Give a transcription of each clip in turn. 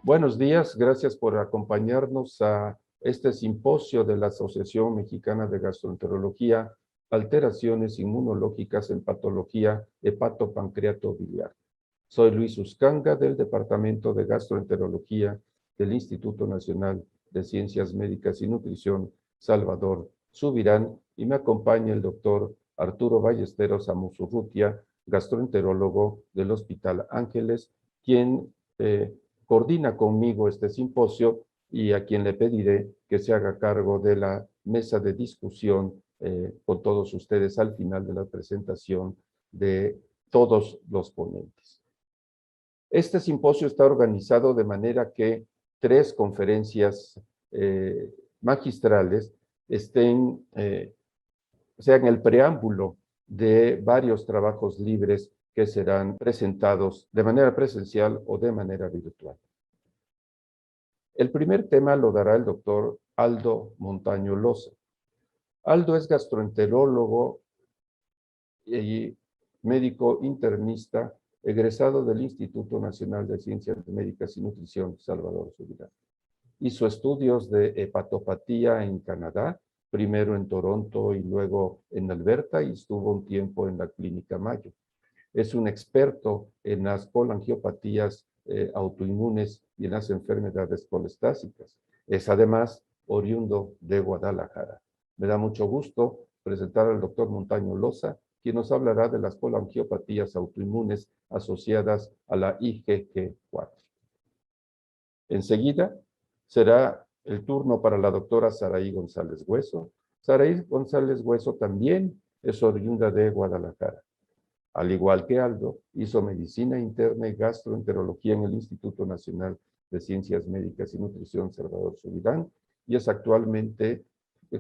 Buenos días, gracias por acompañarnos a este simposio de la Asociación Mexicana de Gastroenterología, alteraciones inmunológicas en patología hepatopancreato-biliar. Soy Luis Uscanga del Departamento de Gastroenterología del Instituto Nacional de Ciencias Médicas y Nutrición Salvador Subirán y me acompaña el doctor Arturo Ballesteros Amusurrutia, gastroenterólogo del Hospital Ángeles, quien coordina conmigo este simposio y a quien le pediré que se haga cargo de la mesa de discusión con todos ustedes al final de la presentación de todos los ponentes. Este simposio está organizado de manera que 3 conferencias magistrales sean el preámbulo de varios trabajos libres que serán presentados de manera presencial o de manera virtual. El primer tema lo dará el doctor Aldo Montaño Loza. Aldo es gastroenterólogo y médico internista egresado del Instituto Nacional de Ciencias Médicas y Nutrición Salvador Subirán. Hizo estudios de hepatopatía en Canadá, primero en Toronto y luego en Alberta, y estuvo un tiempo en la Clínica Mayo. Es un experto en las colangiopatías autoinmunes y en las enfermedades colestásicas. Es además oriundo de Guadalajara. Me da mucho gusto presentar al doctor Montaño Loza, quien nos hablará de las colangiopatías autoinmunes asociadas a la IgG4. Enseguida será el turno para la doctora Saraí González Hueso. Saraí González Hueso también es oriunda de Guadalajara. Al igual que Aldo, hizo medicina interna y gastroenterología en el Instituto Nacional de Ciencias Médicas y Nutrición Salvador Subirán y es actualmente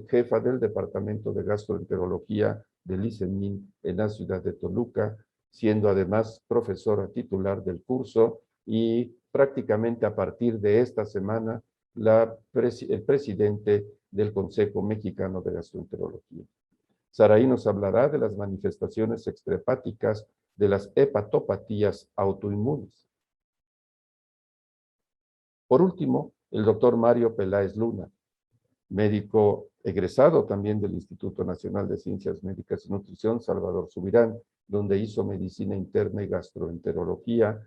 jefa del Departamento de Gastroenterología del ICEMIN en la ciudad de Toluca, siendo además profesora titular del curso y prácticamente a partir de esta semana el presidente del Consejo Mexicano de Gastroenterología. Saraí nos hablará de las manifestaciones extrahepáticas de las hepatopatías autoinmunes. Por último, el doctor Mario Peláez Luna, médico egresado también del Instituto Nacional de Ciencias Médicas y Nutrición Salvador Subirán, donde hizo medicina interna y gastroenterología.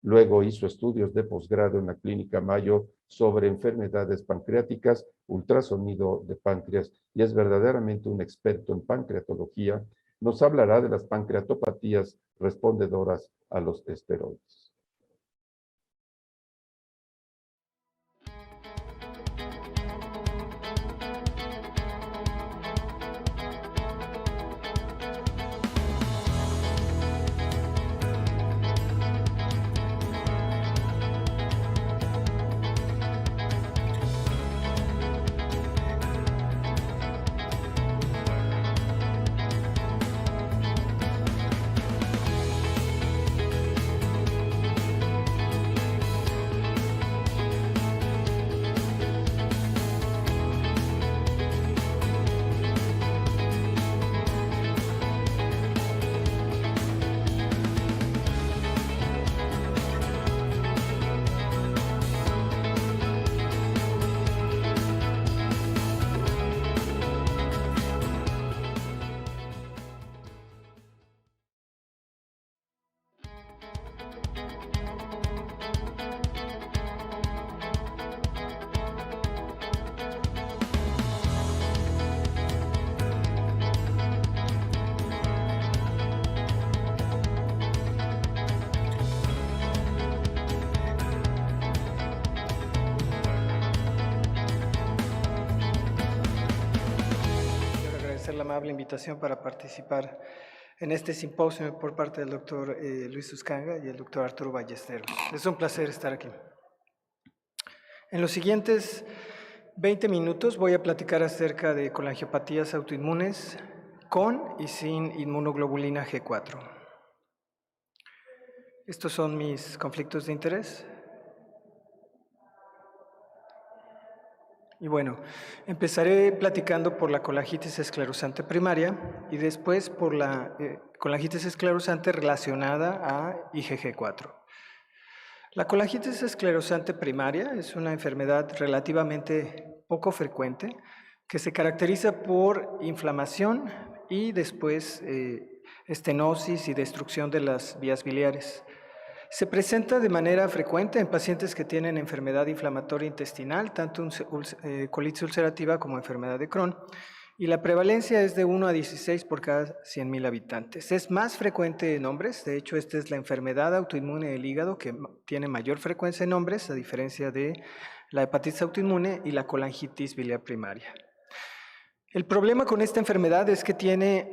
Luego hizo estudios de posgrado en la Clínica Mayo sobre enfermedades pancreáticas, ultrasonido de páncreas, y es verdaderamente un experto en pancreatología. Nos hablará de las pancreatopatías respondedoras a los esteroides. La amable invitación para participar en este simposio por parte del doctor Luis Uscanga y el doctor Arturo Ballesteros. Es un placer estar aquí. En los siguientes 20 minutos voy a platicar acerca de colangiopatías autoinmunes con y sin inmunoglobulina G4. Estos son mis conflictos de interés. Y bueno, empezaré platicando por la colangitis esclerosante primaria y después por la colangitis esclerosante relacionada a IgG4. La colangitis esclerosante primaria es una enfermedad relativamente poco frecuente que se caracteriza por inflamación y después estenosis y destrucción de las vías biliares. Se presenta de manera frecuente en pacientes que tienen enfermedad inflamatoria intestinal, tanto colitis ulcerativa como enfermedad de Crohn, y la prevalencia es de 1 a 16 por cada 100.000 habitantes. Es más frecuente en hombres, de hecho esta es la enfermedad autoinmune del hígado que tiene mayor frecuencia en hombres, a diferencia de la hepatitis autoinmune y la colangitis biliar primaria. El problema con esta enfermedad es que tiene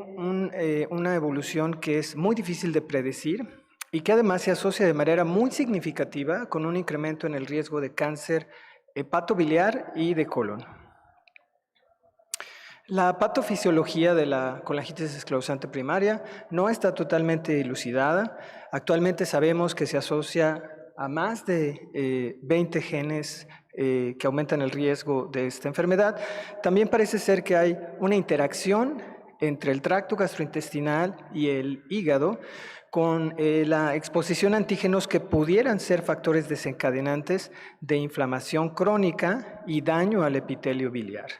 una evolución que es muy difícil de predecir y que además se asocia de manera muy significativa con un incremento en el riesgo de cáncer hepatobiliar y de colon. La patofisiología de la colangitis esclerosante primaria no está totalmente elucidada. Actualmente sabemos que se asocia a más de 20 genes que aumentan el riesgo de esta enfermedad. También parece ser que hay una interacción entre el tracto gastrointestinal y el hígado con la exposición a antígenos que pudieran ser factores desencadenantes de inflamación crónica y daño al epitelio biliar.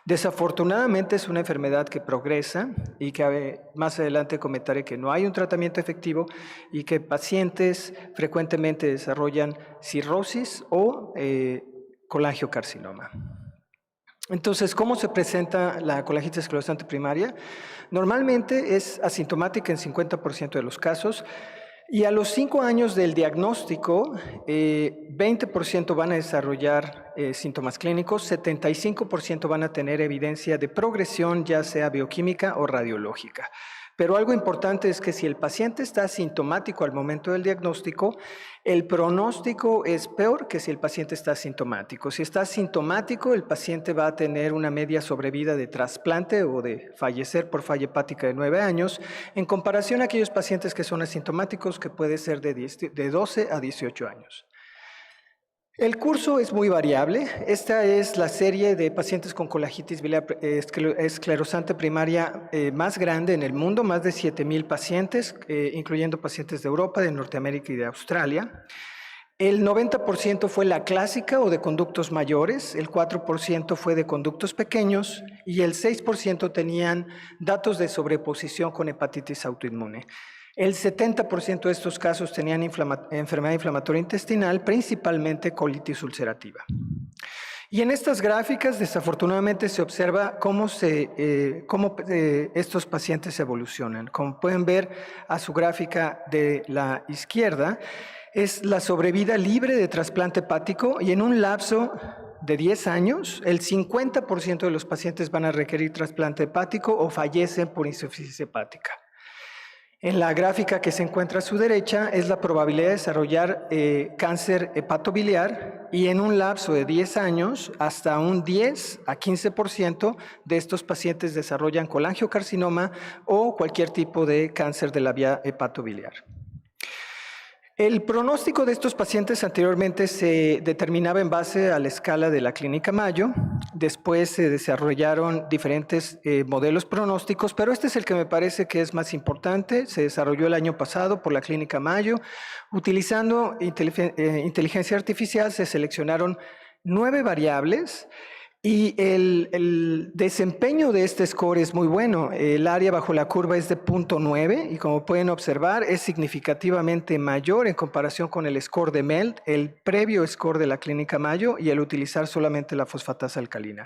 Desafortunadamente es una enfermedad que progresa y que más adelante comentaré que no hay un tratamiento efectivo y que pacientes frecuentemente desarrollan cirrosis o colangiocarcinoma. Entonces, ¿cómo se presenta la colangitis esclerosante primaria? Normalmente es asintomática en 50% de los casos y a los 5 años del diagnóstico, 20% van a desarrollar síntomas clínicos, 75% van a tener evidencia de progresión, ya sea bioquímica o radiológica. Pero algo importante es que si el paciente está asintomático al momento del diagnóstico, el pronóstico es peor que si el paciente está asintomático. Si está asintomático, el paciente va a tener una media sobrevida de trasplante o de fallecer por falla hepática de 9 años, en comparación a aquellos pacientes que son asintomáticos, que puede ser de 12 a 18 años. El curso es muy variable. Esta es la serie de pacientes con colangitis biliar esclerosante primaria más grande en el mundo, más de 7,000 pacientes, incluyendo pacientes de Europa, de Norteamérica y de Australia. El 90% fue la clásica o de conductos mayores, el 4% fue de conductos pequeños y el 6% tenían datos de sobreposición con hepatitis autoinmune. El 70% de estos casos tenían enfermedad inflamatoria intestinal, principalmente colitis ulcerativa. Y en estas gráficas, desafortunadamente, se observa cómo estos pacientes evolucionan. Como pueden ver a su gráfica de la izquierda, es la sobrevida libre de trasplante hepático y en un lapso de 10 años, el 50% de los pacientes van a requerir trasplante hepático o fallecen por insuficiencia hepática. En la gráfica que se encuentra a su derecha es la probabilidad de desarrollar cáncer hepatobiliar y en un lapso de 10 años hasta un 10 a 15% de estos pacientes desarrollan colangiocarcinoma o cualquier tipo de cáncer de la vía hepatobiliar. El pronóstico de estos pacientes anteriormente se determinaba en base a la escala de la Clínica Mayo. Después se desarrollaron diferentes modelos pronósticos, pero este es el que me parece que es más importante. Se desarrolló el año pasado por la Clínica Mayo. Utilizando inteligencia artificial se seleccionaron 9 variables. Y el desempeño de este score es muy bueno. El área bajo la curva es de 0.9 y como pueden observar es significativamente mayor en comparación con el score de MELD, el previo score de la Clínica Mayo y el utilizar solamente la fosfatasa alcalina.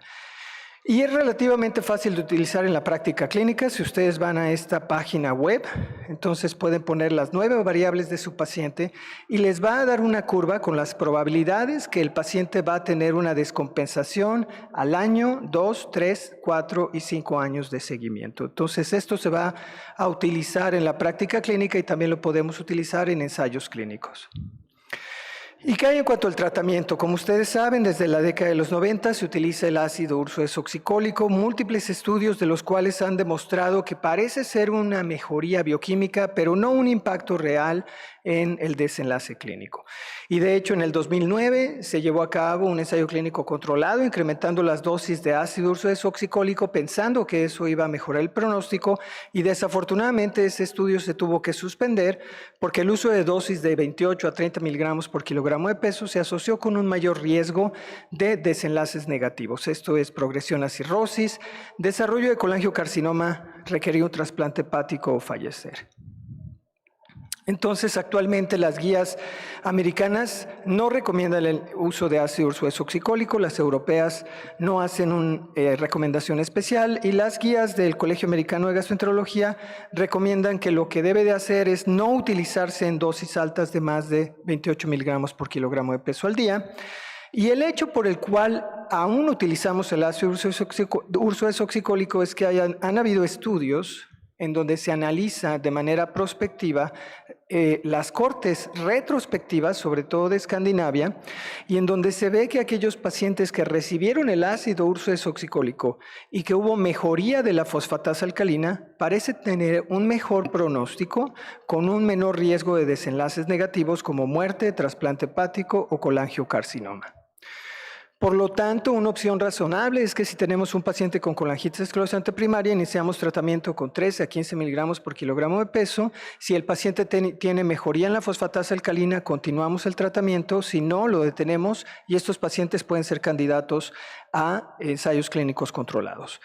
Y es relativamente fácil de utilizar en la práctica clínica. Si ustedes van a esta página web, entonces pueden poner las 9 variables de su paciente y les va a dar una curva con las probabilidades que el paciente va a tener una descompensación al año, 2, 3, 4 y 5 años de seguimiento. Entonces esto se va a utilizar en la práctica clínica y también lo podemos utilizar en ensayos clínicos. ¿Y qué hay en cuanto al tratamiento? Como ustedes saben, desde la década de los 90 se utiliza el ácido ursodesoxicólico, múltiples estudios de los cuales han demostrado que parece ser una mejoría bioquímica, pero no un impacto real en el desenlace clínico. Y de hecho, en el 2009 se llevó a cabo un ensayo clínico controlado, incrementando las dosis de ácido ursodesoxicólico, pensando que eso iba a mejorar el pronóstico, y desafortunadamente ese estudio se tuvo que suspender porque el uso de dosis de 28 a 30 miligramos por kilogramo de peso se asoció con un mayor riesgo de desenlaces negativos. Esto es progresión a cirrosis, desarrollo de colangiocarcinoma, requerir un trasplante hepático o fallecer. Entonces, actualmente las guías americanas no recomiendan el uso de ácido ursodesoxicólico, las europeas no hacen una recomendación especial y las guías del Colegio Americano de Gastroenterología recomiendan que lo que debe de hacer es no utilizarse en dosis altas de más de 28 miligramos por kilogramo de peso al día. Y el hecho por el cual aún utilizamos el ácido ursodesoxicólico es que han habido estudios en donde se analiza de manera prospectiva las cortes retrospectivas, sobre todo de Escandinavia, y en donde se ve que aquellos pacientes que recibieron el ácido ursodesoxicólico y que hubo mejoría de la fosfatasa alcalina, parece tener un mejor pronóstico con un menor riesgo de desenlaces negativos como muerte, trasplante hepático o colangiocarcinoma. Por lo tanto, una opción razonable es que si tenemos un paciente con colangitis esclerosante primaria, iniciamos tratamiento con 13 a 15 miligramos por kilogramo de peso. Si el paciente tiene mejoría en la fosfatasa alcalina, continuamos el tratamiento. Si no, lo detenemos y estos pacientes pueden ser candidatos a ensayos clínicos controlados.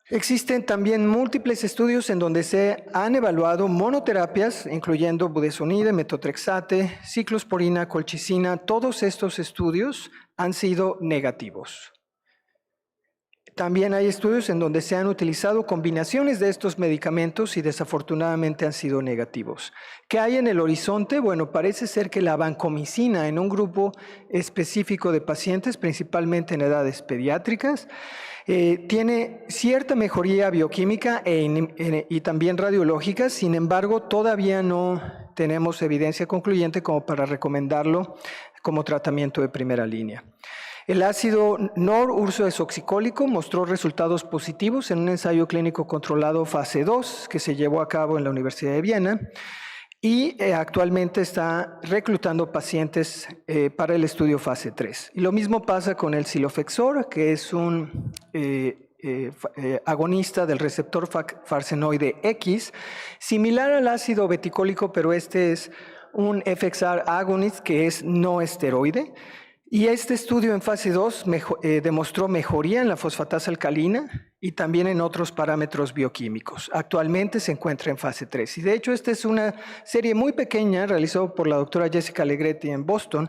Existen también múltiples estudios en donde se han evaluado monoterapias, incluyendo budesonide, metotrexate, ciclosporina, colchicina. Todos estos estudios han sido negativos. También hay estudios en donde se han utilizado combinaciones de estos medicamentos y desafortunadamente han sido negativos. ¿Qué hay en el horizonte? Bueno, parece ser que la vancomicina en un grupo específico de pacientes, principalmente en edades pediátricas, tiene cierta mejoría bioquímica y también radiológica, sin embargo, todavía no tenemos evidencia concluyente como para recomendarlo como tratamiento de primera línea. El ácido nor-ursodesoxicólico mostró resultados positivos en un ensayo clínico controlado fase 2 que se llevó a cabo en la Universidad de Viena y actualmente está reclutando pacientes para el estudio fase 3. Y lo mismo pasa con el cilofexor, que es un agonista del receptor farsenoide X, similar al ácido beticólico, pero este es un FXR agonist que es no esteroide. Y este estudio en fase 2 demostró mejoría en la fosfatasa alcalina y también en otros parámetros bioquímicos. Actualmente se encuentra en fase 3. Y de hecho, esta es una serie muy pequeña realizada por la doctora Jessica Allegretti en Boston,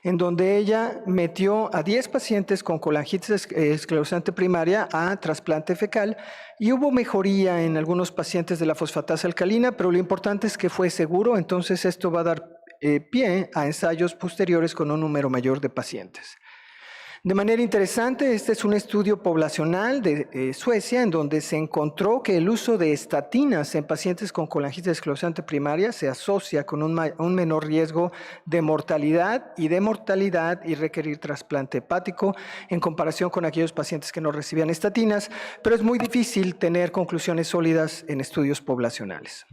en donde ella metió a 10 pacientes con colangitis esclerosante primaria a trasplante fecal y hubo mejoría en algunos pacientes de la fosfatasa alcalina, pero lo importante es que fue seguro, entonces esto va a dar pie a ensayos posteriores con un número mayor de pacientes. De manera interesante, este es un estudio poblacional de Suecia en donde se encontró que el uso de estatinas en pacientes con colangitis esclerosante primaria se asocia con un menor riesgo de mortalidad y requerir trasplante hepático en comparación con aquellos pacientes que no recibían estatinas, pero es muy difícil tener conclusiones sólidas en estudios poblacionales.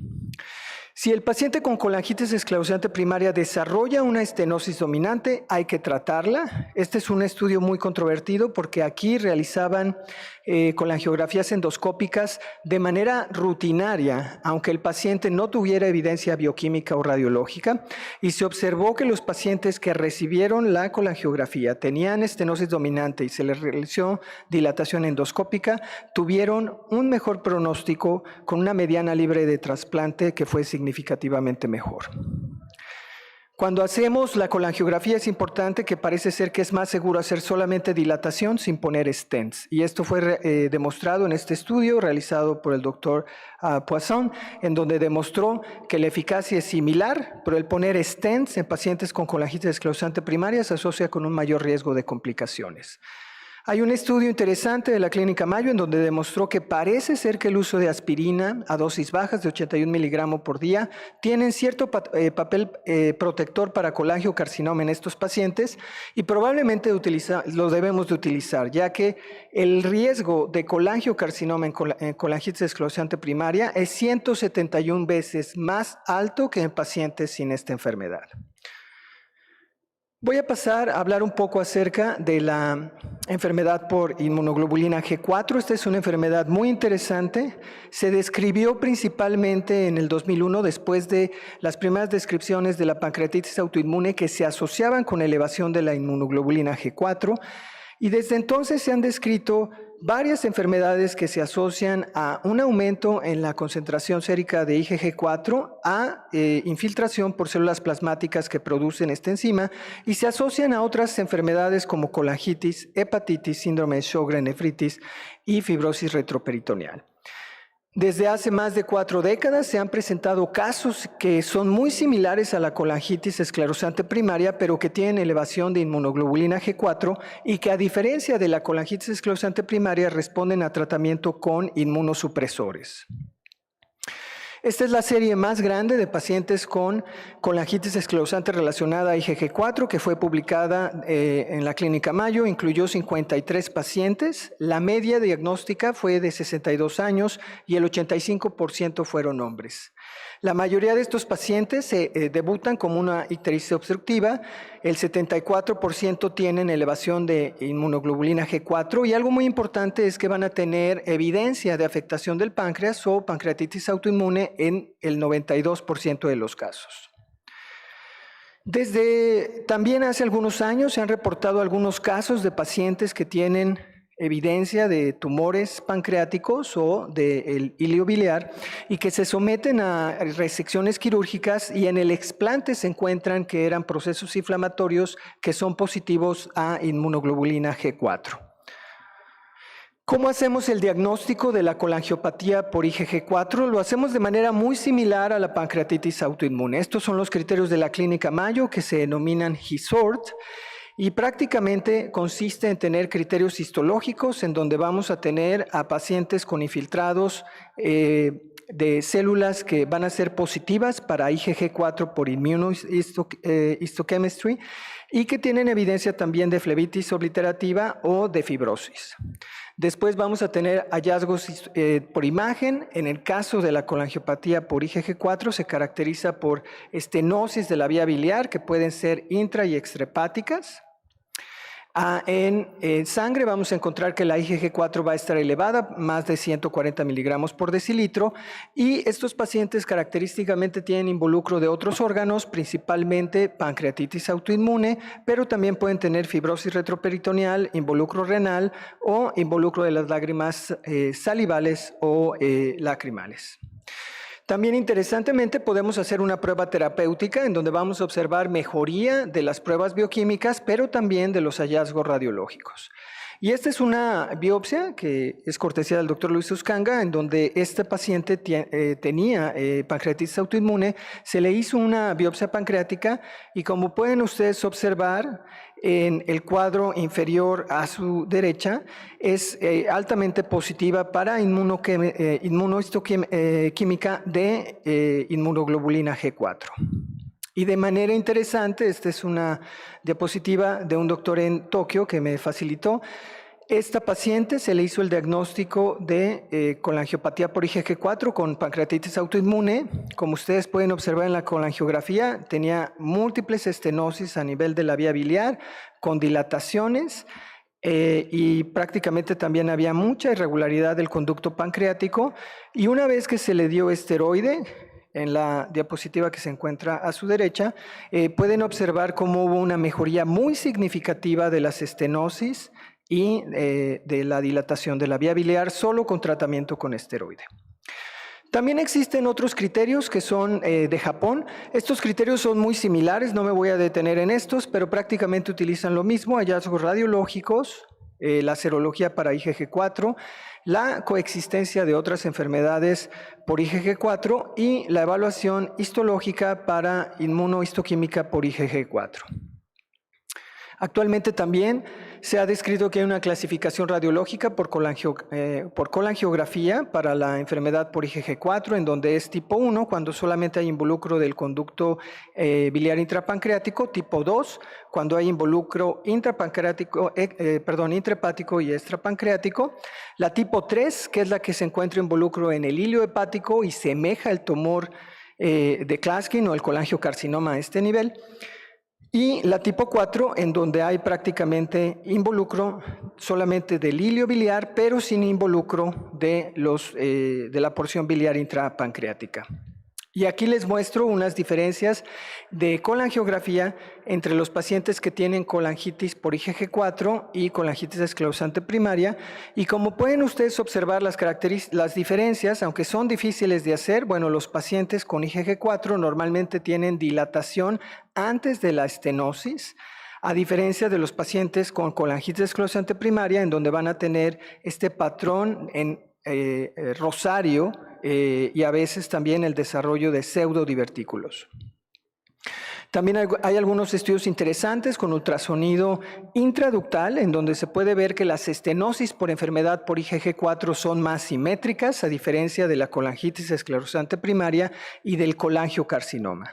Si el paciente con colangitis esclerosante primaria desarrolla una estenosis dominante, hay que tratarla. Este es un estudio muy controvertido porque aquí realizaban colangiografías endoscópicas de manera rutinaria, aunque el paciente no tuviera evidencia bioquímica o radiológica, y se observó que los pacientes que recibieron la colangiografía tenían estenosis dominante y se les realizó dilatación endoscópica, tuvieron un mejor pronóstico con una mediana libre de trasplante que fue significativamente mejor. Cuando hacemos la colangiografía es importante que parece ser que es más seguro hacer solamente dilatación sin poner stents. Y esto fue demostrado en este estudio realizado por el doctor Poisson, en donde demostró que la eficacia es similar, pero el poner stents en pacientes con colangitis esclerosante primaria se asocia con un mayor riesgo de complicaciones. Hay un estudio interesante de la Clínica Mayo en donde demostró que parece ser que el uso de aspirina a dosis bajas de 81 miligramos por día tienen cierto papel protector para colangiocarcinoma en estos pacientes y probablemente lo debemos de utilizar, ya que el riesgo de colangiocarcinoma en colangitis esclerosante primaria es 171 veces más alto que en pacientes sin esta enfermedad. Voy a pasar a hablar un poco acerca de la enfermedad por inmunoglobulina G4. Esta es una enfermedad muy interesante. Se describió principalmente en el 2001 después de las primeras descripciones de la pancreatitis autoinmune que se asociaban con elevación de la inmunoglobulina G4. Y desde entonces se han descrito varias enfermedades que se asocian a un aumento en la concentración sérica de IgG4, a infiltración por células plasmáticas que producen esta enzima y se asocian a otras enfermedades como colangitis, hepatitis, síndrome de Sjögren, nefritis y fibrosis retroperitoneal. Desde hace más de 4 décadas se han presentado casos que son muy similares a la colangitis esclerosante primaria, pero que tienen elevación de inmunoglobulina G4 y que a diferencia de la colangitis esclerosante primaria responden a tratamiento con inmunosupresores. Esta es la serie más grande de pacientes con colangitis esclerosante relacionada a IgG4 que fue publicada en la Clínica Mayo. Incluyó 53 pacientes. La media diagnóstica fue de 62 años y el 85% fueron hombres. La mayoría de estos pacientes debutan como una ictericia obstructiva. El 74% tienen elevación de inmunoglobulina G4 y algo muy importante es que van a tener evidencia de afectación del páncreas o pancreatitis autoinmune en el 92% de los casos. Desde también hace algunos años se han reportado algunos casos de pacientes que tienen evidencia de tumores pancreáticos o del hilio biliar y que se someten a resecciones quirúrgicas y en el explante se encuentran que eran procesos inflamatorios que son positivos a inmunoglobulina G4. ¿Cómo hacemos el diagnóstico de la colangiopatía por IgG4? Lo hacemos de manera muy similar a la pancreatitis autoinmune. Estos son los criterios de la Clínica Mayo que se denominan HISORT. Y prácticamente consiste en tener criterios histológicos en donde vamos a tener a pacientes con infiltrados de células que van a ser positivas para IgG4 por immunohistochemistry y que tienen evidencia también de flebitis obliterativa o de fibrosis. Después vamos a tener hallazgos por imagen. En el caso de la colangiopatía por IgG4 se caracteriza por estenosis de la vía biliar que pueden ser intra y extrahepáticas. En sangre vamos a encontrar que la IgG4 va a estar elevada, más de 140 miligramos por decilitro, y estos pacientes característicamente tienen involucro de otros órganos, principalmente pancreatitis autoinmune, pero también pueden tener fibrosis retroperitoneal, involucro renal o involucro de las lágrimas salivales o lacrimales. También interesantemente podemos hacer una prueba terapéutica en donde vamos a observar mejoría de las pruebas bioquímicas, pero también de los hallazgos radiológicos. Y esta es una biopsia que es cortesía del doctor Luis Uscanga, en donde este paciente tenía pancreatitis autoinmune, se le hizo una biopsia pancreática y como pueden ustedes observar, en el cuadro inferior a su derecha es altamente positiva para inmunohistoquímica de inmunoglobulina G4. Y de manera interesante, esta es una diapositiva de un doctor en Tokio que me facilitó. Esta paciente se le hizo el diagnóstico de colangiopatía por IgG4 con pancreatitis autoinmune. Como ustedes pueden observar en la colangiografía, tenía múltiples estenosis a nivel de la vía biliar, con dilataciones y prácticamente también había mucha irregularidad del conducto pancreático. Y una vez que se le dio esteroide, en la diapositiva que se encuentra a su derecha, pueden observar cómo hubo una mejoría muy significativa de las estenosis y de la dilatación de la vía biliar solo con tratamiento con esteroide. También existen otros criterios que son de Japón. Estos criterios son muy similares, no me voy a detener en estos, pero prácticamente utilizan lo mismo, hallazgos radiológicos, la serología para IgG4, la coexistencia de otras enfermedades por IgG4 y la evaluación histológica para inmunohistoquímica por IgG4. Actualmente también se ha descrito que hay una clasificación radiológica por colangiografía para la enfermedad por IgG4, en donde es tipo 1, cuando solamente hay involucro del conducto biliar intrapancreático, tipo 2, cuando hay involucro intrahepático y extrapancreático, la tipo 3, que es la que se encuentra involucro en el hilio hepático y semeja el tumor de Klatskin o el colangiocarcinoma a este nivel, y la tipo 4, en donde hay prácticamente involucro solamente del hilio biliar, pero sin involucro de la porción biliar intrapancreática. Y aquí les muestro unas diferencias de colangiografía entre los pacientes que tienen colangitis por IgG4 y colangitis esclerosante primaria. Y como pueden ustedes observar las diferencias, aunque son difíciles de hacer, bueno, los pacientes con IgG4 normalmente tienen dilatación antes de la estenosis, a diferencia de los pacientes con colangitis esclerosante primaria, en donde van a tener este patrón en rosario y a veces también el desarrollo de pseudodivertículos. También hay algunos estudios interesantes con ultrasonido intraductal, en donde se puede ver que las estenosis por enfermedad por IgG4 son más simétricas, a diferencia de la colangitis esclerosante primaria y del colangiocarcinoma.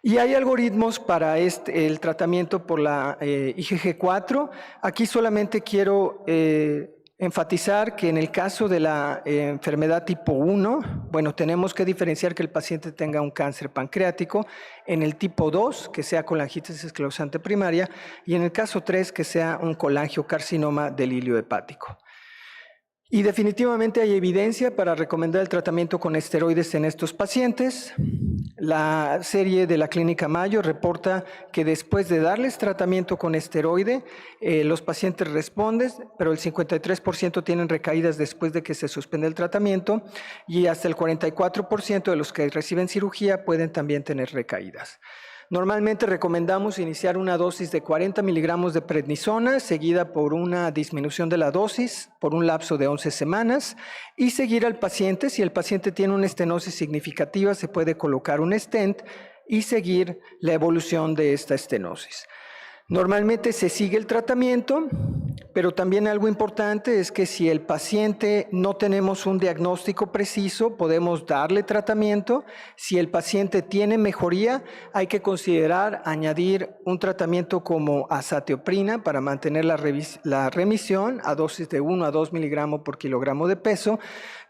Y hay algoritmos para el tratamiento por la IgG4. Aquí solamente quiero enfatizar que en el caso de la enfermedad tipo 1, bueno, tenemos que diferenciar que el paciente tenga un cáncer pancreático, en el tipo 2, que sea colangitis esclerosante primaria, y en el caso 3, que sea un colangiocarcinoma del hilio hepático. Y definitivamente hay evidencia para recomendar el tratamiento con esteroides en estos pacientes. La serie de la Clínica Mayo reporta que después de darles tratamiento con esteroide, los pacientes responden, pero el 53% tienen recaídas después de que se suspende el tratamiento y hasta el 44% de los que reciben cirugía pueden también tener recaídas. Normalmente recomendamos iniciar una dosis de 40 miligramos de prednisona seguida por una disminución de la dosis por un lapso de 11 semanas y seguir al paciente. Si el paciente tiene una estenosis significativa, se puede colocar un stent y seguir la evolución de esta estenosis. Normalmente se sigue el tratamiento, pero también algo importante es que si el paciente no tenemos un diagnóstico preciso, podemos darle tratamiento. Si el paciente tiene mejoría, hay que considerar añadir un tratamiento como azatioprina para mantener la remisión a dosis de 1 a 2 miligramos por kilogramo de peso,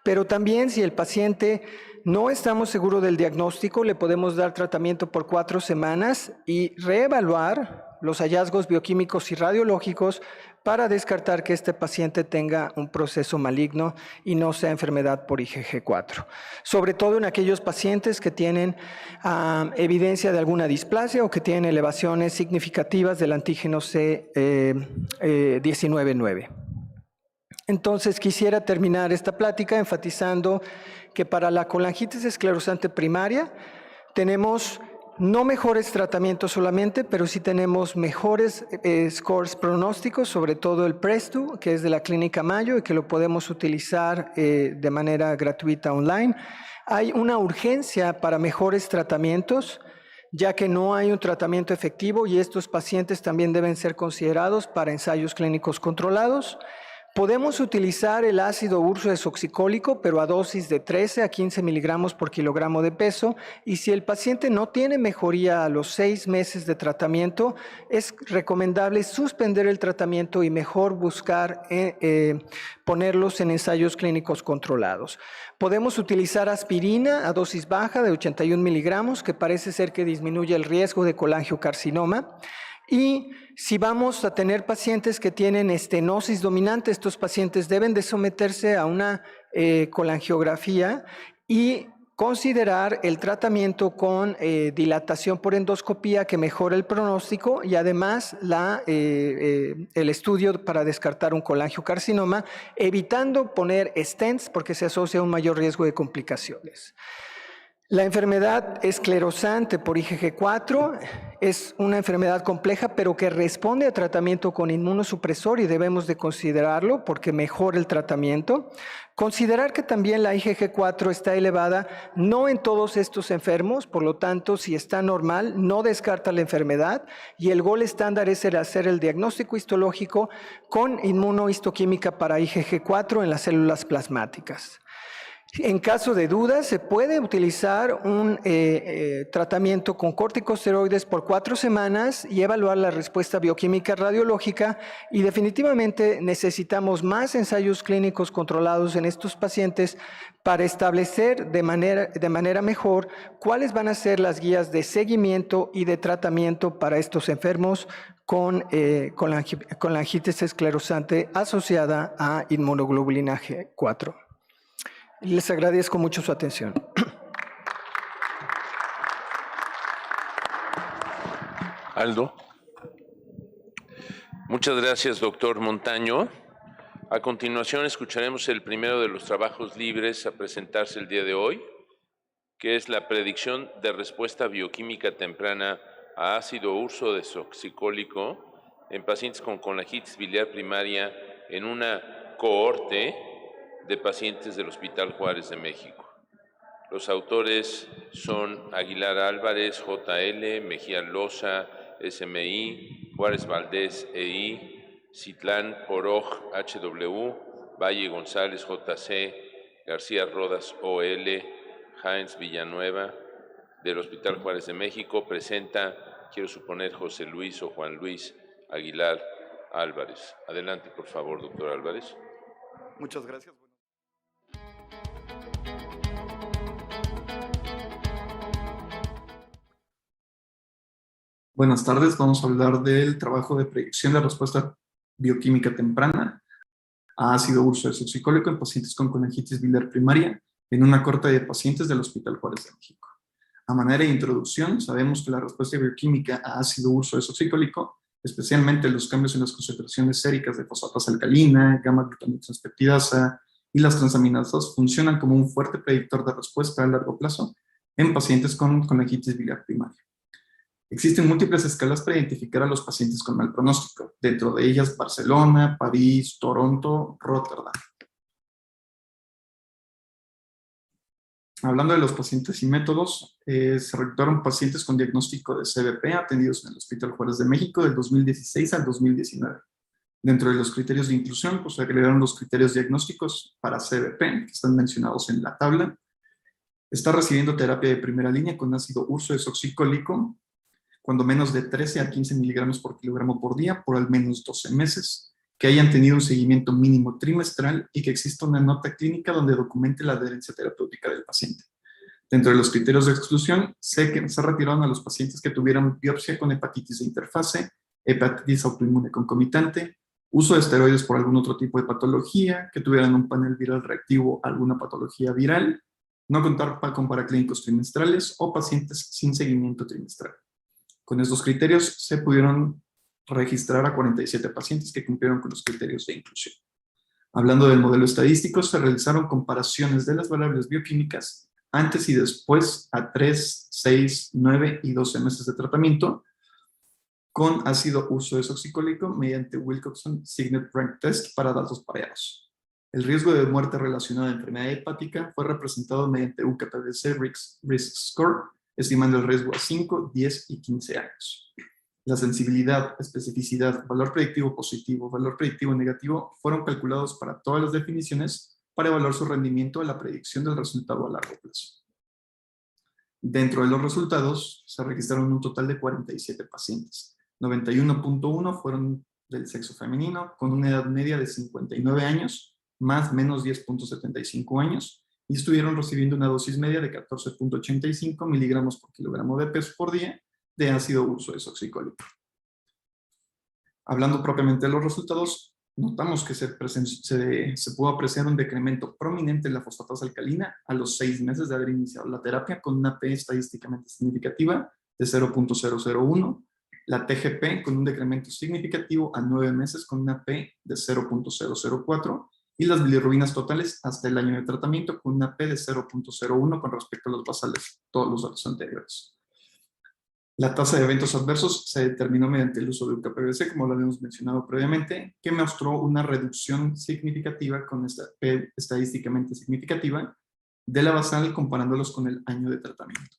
pero también si el paciente no estamos seguros del diagnóstico, le podemos dar tratamiento por 4 semanas y reevaluar los hallazgos bioquímicos y radiológicos para descartar que este paciente tenga un proceso maligno y no sea enfermedad por IgG4. Sobre todo en aquellos pacientes que tienen evidencia de alguna displasia o que tienen elevaciones significativas del antígeno C19-9. Entonces quisiera terminar esta plática enfatizando que para la colangitis esclerosante primaria tenemos no mejores tratamientos solamente, pero sí tenemos mejores scores pronósticos, sobre todo el PRESTU, que es de la Clínica Mayo y que lo podemos utilizar de manera gratuita online. Hay una urgencia para mejores tratamientos, ya que no hay un tratamiento efectivo y estos pacientes también deben ser considerados para ensayos clínicos controlados. Podemos utilizar el ácido ursodesoxicólico, pero a dosis de 13 a 15 miligramos por kilogramo de peso, y si el paciente no tiene mejoría a los 6 meses de tratamiento, es recomendable suspender el tratamiento y mejor buscar ponerlos en ensayos clínicos controlados. Podemos utilizar aspirina a dosis baja de 81 miligramos, que parece ser que disminuye el riesgo de colangiocarcinoma. Y si vamos a tener pacientes que tienen estenosis dominante, estos pacientes deben de someterse a una colangiografía y considerar el tratamiento con dilatación por endoscopía que mejora el pronóstico y además el estudio para descartar un colangiocarcinoma, evitando poner stents porque se asocia a un mayor riesgo de complicaciones. La enfermedad esclerosante por IgG4 Es una enfermedad compleja, pero que responde a tratamiento con inmunosupresor y debemos de considerarlo porque mejora el tratamiento. Considerar que también la IgG4 está elevada, no en todos estos enfermos, por lo tanto, si está normal, no descarta la enfermedad y el gol estándar es hacer el diagnóstico histológico con inmunohistoquímica para IgG4 en las células plasmáticas. En caso de dudas, se puede utilizar un tratamiento con corticosteroides por 4 semanas y evaluar la respuesta bioquímica radiológica, y definitivamente necesitamos más ensayos clínicos controlados en estos pacientes para establecer de manera mejor cuáles van a ser las guías de seguimiento y de tratamiento para estos enfermos con la angitis esclerosante asociada a inmunoglobulina G4. Les agradezco mucho su atención. Aldo. Muchas gracias, doctor Montaño. A continuación escucharemos el primero de los trabajos libres a presentarse el día de hoy, que es la predicción de respuesta bioquímica temprana a ácido ursodesoxicólico en pacientes con colangitis biliar primaria en una cohorte de pacientes del Hospital Juárez de México. Los autores son Aguilar Álvarez, JL, Mejía Loza, SMI, Juárez Valdés, EI, Citlán Oroj, HW, Valle González, JC, García Rodas, OL, Jaens Villanueva, del Hospital Juárez de México. Presenta, quiero suponer, José Luis o Juan Luis Aguilar Álvarez. Adelante, por favor, doctor Álvarez. Muchas gracias. Buenas tardes, vamos a hablar del trabajo de predicción de respuesta bioquímica temprana a ácido ursodesoxicólico en pacientes con colangitis biliar primaria en una cohorte de pacientes del Hospital Juárez de México. A manera de introducción, sabemos que la respuesta bioquímica a ácido ursodesoxicólico, especialmente los cambios en las concentraciones séricas de fosfatasa alcalina, gamma-glutamitrospeptidasa y las transaminasas, funcionan como un fuerte predictor de respuesta a largo plazo en pacientes con colangitis biliar primaria. Existen múltiples escalas para identificar a los pacientes con mal pronóstico, dentro de ellas Barcelona, París, Toronto, Rotterdam. Hablando de los pacientes y métodos, se reclutaron pacientes con diagnóstico de CBP atendidos en el Hospital Juárez de México del 2016 al 2019. Dentro de los criterios de inclusión, pues se agregaron los criterios diagnósticos para CBP, que están mencionados en la tabla. Está recibiendo terapia de primera línea con ácido ursodesoxicólico, cuando menos de 13 a 15 miligramos por kilogramo por día por al menos 12 meses, que hayan tenido un seguimiento mínimo trimestral y que exista una nota clínica donde documente la adherencia terapéutica del paciente. Dentro de los criterios de exclusión, se retiraron a los pacientes que tuvieran biopsia con hepatitis de interfase, hepatitis autoinmune concomitante, uso de esteroides por algún otro tipo de patología, que tuvieran un panel viral reactivo a alguna patología viral, no contar con paraclínicos trimestrales o pacientes sin seguimiento trimestral. Con estos criterios se pudieron registrar a 47 pacientes que cumplieron con los criterios de inclusión. Hablando del modelo estadístico, se realizaron comparaciones de las variables bioquímicas antes y después a 3, 6, 9 y 12 meses de tratamiento con ácido ursodesoxicólico mediante Wilcoxon Signet Rank Test para datos pareados. El riesgo de muerte relacionado a enfermedad hepática fue representado mediante UKPDC Risk Score, estimando el riesgo a 5, 10 y 15 años. La sensibilidad, especificidad, valor predictivo positivo, valor predictivo negativo fueron calculados para todas las definiciones para evaluar su rendimiento a la predicción del resultado a largo plazo. Dentro de los resultados se registraron un total de 47 pacientes. 91.1 fueron del sexo femenino, con una edad media de 59 años, más menos 10.75 años, y estuvieron recibiendo una dosis media de 14.85 miligramos por kilogramo de peso por día de ácido ursodesoxicólico. Hablando propiamente de los resultados, notamos que se pudo apreciar un decremento prominente en la fosfatasa alcalina a los 6 meses de haber iniciado la terapia, con una P estadísticamente significativa de 0.001, la TGP con un decremento significativo a 9 meses con una P de 0.004, y las bilirrubinas totales hasta el año de tratamiento con una P de 0.01 con respecto a los basales, todos los datos anteriores. La tasa de eventos adversos se determinó mediante el uso de UKPBC, como lo habíamos mencionado previamente, que mostró una reducción significativa, estadísticamente significativa, de la basal comparándolos con el año de tratamiento.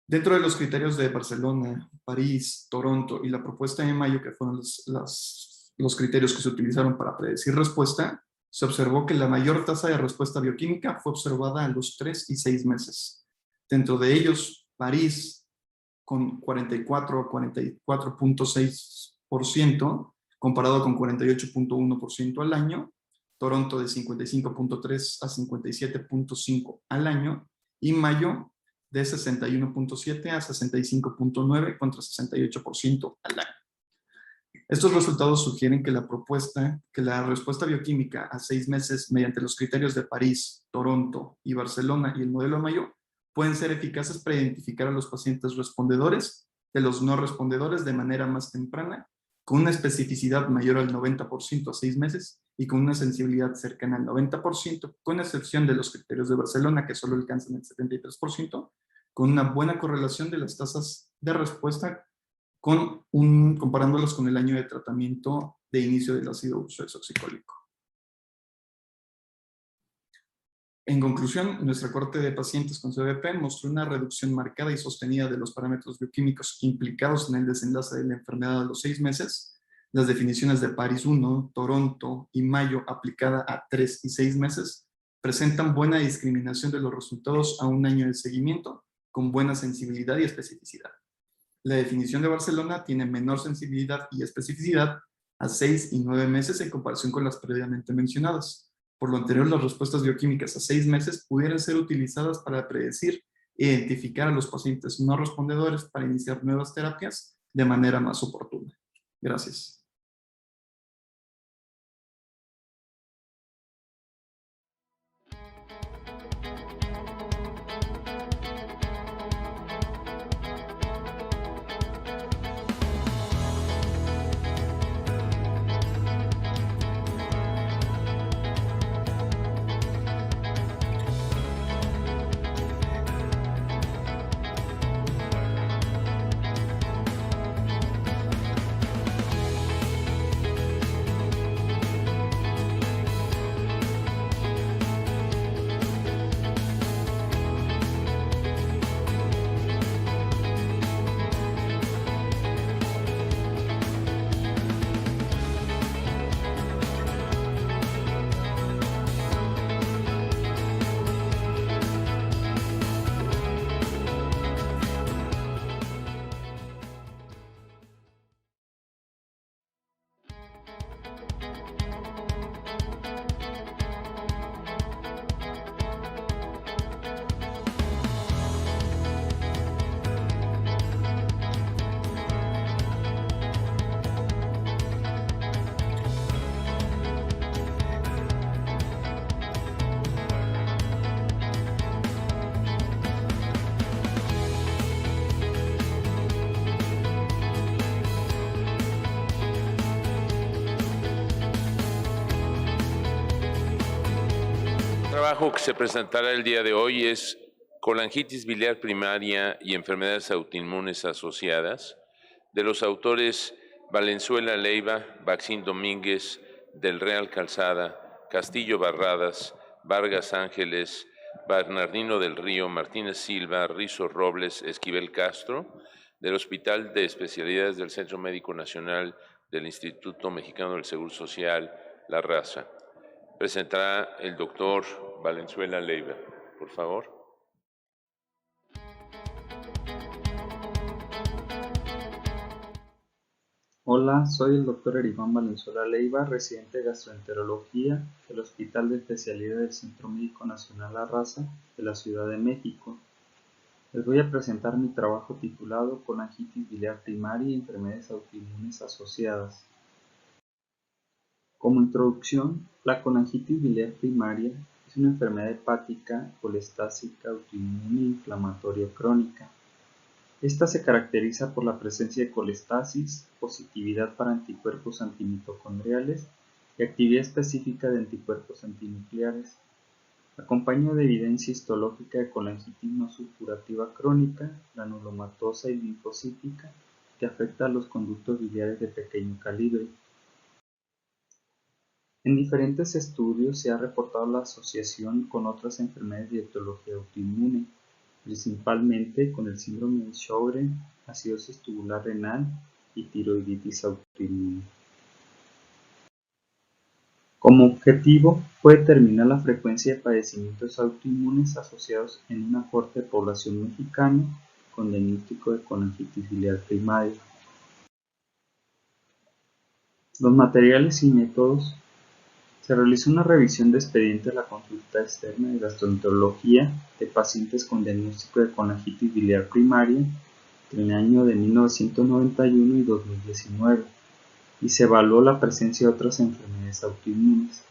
Dentro de los criterios de Barcelona, París, Toronto y la propuesta de mayo, que fueron los criterios que se utilizaron para predecir respuesta, se observó que la mayor tasa de respuesta bioquímica fue observada a los 3 y 6 meses. Dentro de ellos, París con 44 a 44.6%, comparado con 48.1% al año, Toronto de 55.3 a 57.5 al año, y Mayo de 61.7 a 65.9 contra 68% al año. Estos resultados sugieren que la respuesta bioquímica a 6 meses mediante los criterios de París, Toronto y Barcelona y el modelo Mayo pueden ser eficaces para identificar a los pacientes respondedores de los no respondedores de manera más temprana, con una especificidad mayor al 90% a 6 meses y con una sensibilidad cercana al 90%, con excepción de los criterios de Barcelona, que solo alcanzan el 73%, con una buena correlación de las tasas de respuesta comparándolos con el año de tratamiento de inicio del ácido ursodesoxicólico. En conclusión, nuestra corte de pacientes con CVP mostró una reducción marcada y sostenida de los parámetros bioquímicos implicados en el desenlace de la enfermedad a los 6 meses. Las definiciones de París 1, Toronto y Mayo aplicada a 3 y 6 meses presentan buena discriminación de los resultados a un año de seguimiento con buena sensibilidad y especificidad. La definición de Barcelona tiene menor sensibilidad y especificidad a 6 y 9 meses en comparación con las previamente mencionadas. Por lo anterior, las respuestas bioquímicas a 6 meses pudieran ser utilizadas para predecir e identificar a los pacientes no respondedores para iniciar nuevas terapias de manera más oportuna. Gracias. El trabajo que se presentará el día de hoy es colangitis biliar primaria y enfermedades autoinmunes asociadas, de los autores Valenzuela Leiva, Baxín Domínguez, Del Real Calzada, Castillo Barradas, Vargas Ángeles, Bernardino del Río, Martínez Silva, Rizo Robles, Esquivel Castro, del Hospital de Especialidades del Centro Médico Nacional del Instituto Mexicano del Seguro Social, La Raza. Presentará el doctor Valenzuela Leiva, por favor. Hola, soy el doctor Eriván Valenzuela Leiva, residente de gastroenterología del Hospital de Especialidades del Centro Médico Nacional La Raza de la Ciudad de México. Les voy a presentar mi trabajo titulado Colangitis biliar primaria y enfermedades autoinmunes asociadas. Como introducción, la colangitis biliar primaria es una enfermedad hepática, colestásica, autoinmune e inflamatoria crónica. Esta se caracteriza por la presencia de colestasis, positividad para anticuerpos antimitocondriales y actividad específica de anticuerpos antinucleares. Acompaña de evidencia histológica de colangitis no supurativa crónica, granulomatosa y linfocítica, que afecta a los conductos biliares de pequeño calibre. En diferentes estudios se ha reportado la asociación con otras enfermedades de etiología autoinmune, principalmente con el síndrome de Sjögren, acidosis tubular renal y tiroiditis autoinmune. Como objetivo fue determinar la frecuencia de padecimientos autoinmunes asociados en una fuerte población mexicana con diagnóstico de colangitis biliar primaria. Los materiales y métodos. Se realizó una revisión de expediente de la consulta externa de gastroenterología de pacientes con diagnóstico de colangitis biliar primaria entre el año de 1991 y 2019 y se evaluó la presencia de otras enfermedades autoinmunes.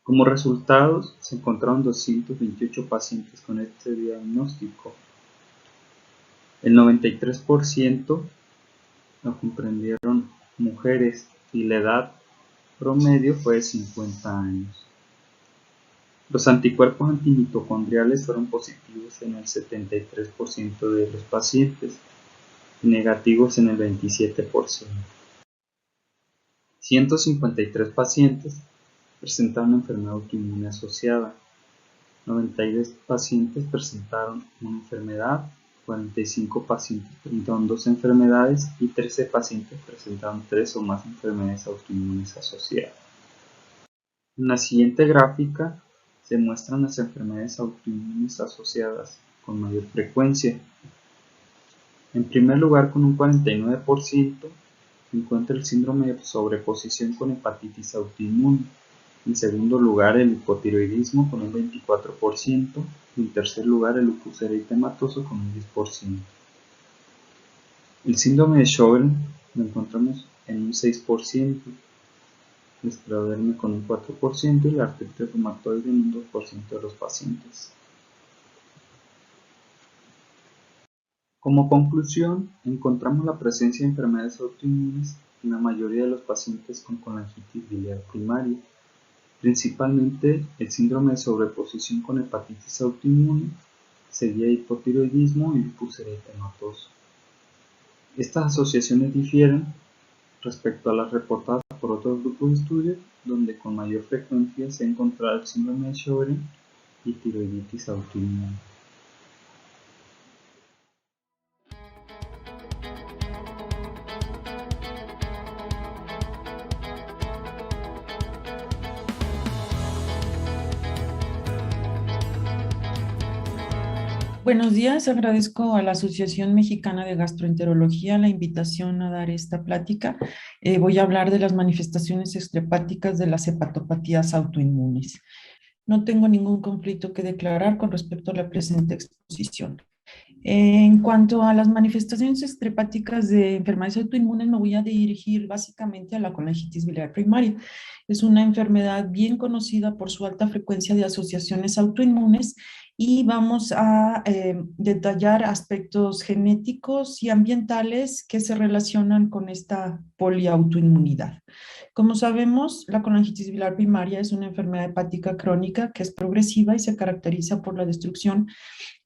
Como resultados, se encontraron 228 pacientes con este diagnóstico. El 93% lo comprendieron mujeres y la edad promedio fue de 50 años. Los anticuerpos antimitocondriales fueron positivos en el 73% de los pacientes y negativos en el 27%. 153 pacientes presentaron una enfermedad autoinmune asociada, 92 pacientes presentaron una enfermedad, 45 pacientes presentaron 2 enfermedades y 13 pacientes presentaron 3 o más enfermedades autoinmunes asociadas. En la siguiente gráfica se muestran las enfermedades autoinmunes asociadas con mayor frecuencia. En primer lugar, con un 49%, se encuentra el síndrome de sobreposición con hepatitis autoinmune. En segundo lugar, el hipotiroidismo con un 24%. Y en tercer lugar, el lupus eritematoso con un 10%. El síndrome de Sjögren lo encontramos en un 6%, el esclerodermia con un 4% y la artritis reumatoide en un 2% de los pacientes. Como conclusión, encontramos la presencia de enfermedades autoinmunes en la mayoría de los pacientes con colangitis biliar primaria, principalmente el síndrome de sobreposición con hepatitis autoinmune, seguida de hipotiroidismo y lupus eritematoso. Estas asociaciones difieren respecto a las reportadas por otros grupos de estudio, donde con mayor frecuencia se ha encontrado el síndrome de Sjögren y tiroiditis autoinmune. Buenos días, agradezco a la Asociación Mexicana de Gastroenterología la invitación a dar esta plática. Voy a hablar de las manifestaciones extrahepáticas de las hepatopatías autoinmunes. No tengo ningún conflicto que declarar con respecto a la presente exposición. En cuanto a las manifestaciones extrahepáticas de enfermedades autoinmunes, me voy a dirigir básicamente a la colangitis biliar primaria. Es una enfermedad bien conocida por su alta frecuencia de asociaciones autoinmunes y vamos a detallar aspectos genéticos y ambientales que se relacionan con esta poliautoinmunidad. Como sabemos, la colangitis biliar primaria es una enfermedad hepática crónica que es progresiva y se caracteriza por la destrucción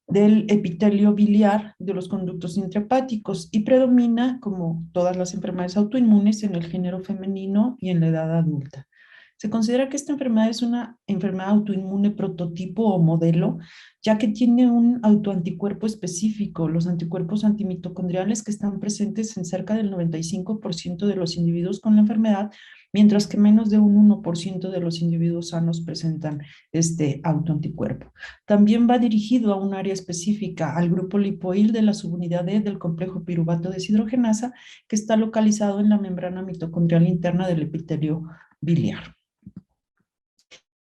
del epitelio biliar de los conductos intrahepáticos y predomina, como todas las enfermedades autoinmunes, en el género femenino y en la edad adulta. Se considera que esta enfermedad es una enfermedad autoinmune prototipo o modelo, ya que tiene un autoanticuerpo específico, los anticuerpos antimitocondriales que están presentes en cerca del 95% de los individuos con la enfermedad, mientras que menos de un 1% de los individuos sanos presentan este autoanticuerpo. También va dirigido a un área específica, al grupo lipoil de la subunidad E del complejo piruvato deshidrogenasa, que está localizado en la membrana mitocondrial interna del epitelio biliar.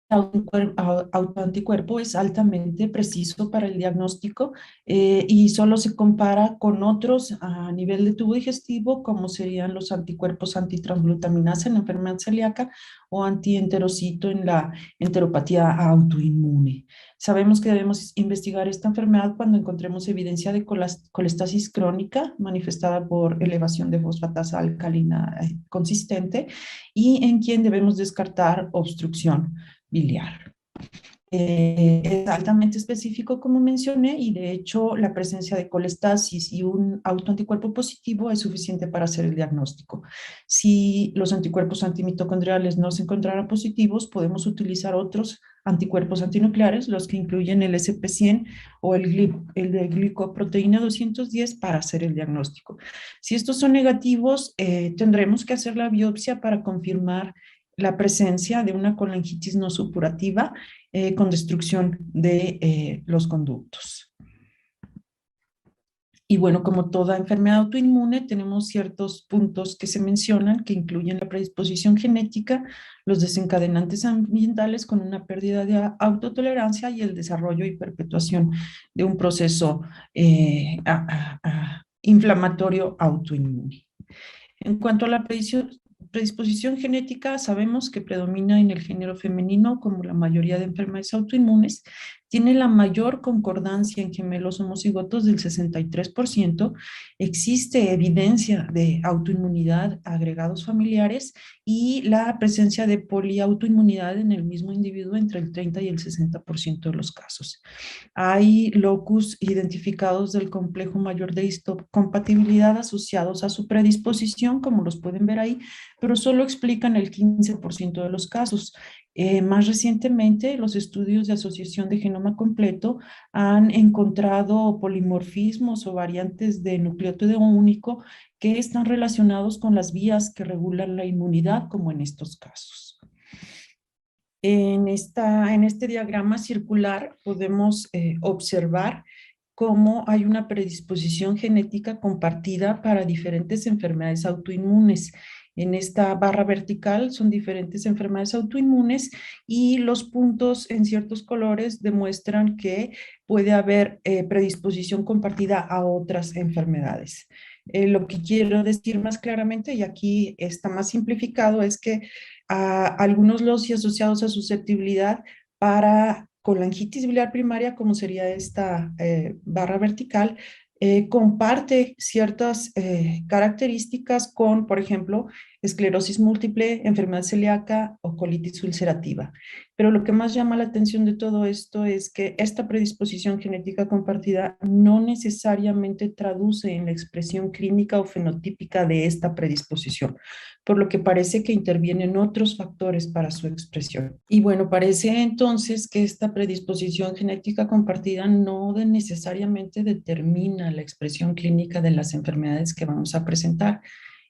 Autoanticuerpo es altamente preciso para el diagnóstico y solo se compara con otros a nivel de tubo digestivo, como serían los anticuerpos antitransglutaminasa en la enfermedad celíaca o antienterocito en la enteropatía autoinmune. Sabemos que debemos investigar esta enfermedad cuando encontremos evidencia de colestasis crónica manifestada por elevación de fosfatasa alcalina consistente y en quien debemos descartar obstrucción biliar. Es altamente específico, como mencioné, y de hecho la presencia de colestasis y un autoanticuerpo positivo es suficiente para hacer el diagnóstico. Si los anticuerpos antimitocondriales no se encontraran positivos, podemos utilizar otros anticuerpos antinucleares, los que incluyen el SP100 o el de glicoproteína 210 para hacer el diagnóstico. Si estos son negativos, tendremos que hacer la biopsia para confirmar la presencia de una colangitis no supurativa con destrucción de los conductos. Y bueno, como toda enfermedad autoinmune, tenemos ciertos puntos que se mencionan que incluyen la predisposición genética, los desencadenantes ambientales con una pérdida de autotolerancia y el desarrollo y perpetuación de un proceso inflamatorio autoinmune. En cuanto a la predisposición genética, sabemos que predomina en el género femenino, como la mayoría de enfermedades autoinmunes, tiene la mayor concordancia en gemelos homocigotos del 63%, existe evidencia de autoinmunidad, agregados familiares y la presencia de poliautoinmunidad en el mismo individuo entre el 30 y el 60% de los casos. Hay locus identificados del complejo mayor de histocompatibilidad asociados a su predisposición, como los pueden ver ahí, pero solo explican el 15% de los casos. Más recientemente, los estudios de asociación de genoma completo han encontrado polimorfismos o variantes de nucleótido único que están relacionados con las vías que regulan la inmunidad, como en estos casos. En este diagrama circular podemos observar cómo hay una predisposición genética compartida para diferentes enfermedades autoinmunes. En esta barra vertical son diferentes enfermedades autoinmunes y los puntos en ciertos colores demuestran que puede haber predisposición compartida a otras enfermedades. Lo que quiero decir más claramente, y aquí está más simplificado, es que algunos loci asociados a susceptibilidad para colangitis biliar primaria, como sería esta barra vertical, comparte ciertas características con, por ejemplo, esclerosis múltiple, enfermedad celíaca o colitis ulcerativa. Pero lo que más llama la atención de todo esto es que esta predisposición genética compartida no necesariamente traduce en la expresión clínica o fenotípica de esta predisposición, por lo que parece que intervienen otros factores para su expresión. Y bueno, parece entonces que esta predisposición genética compartida no necesariamente determina la expresión clínica de las enfermedades que vamos a presentar.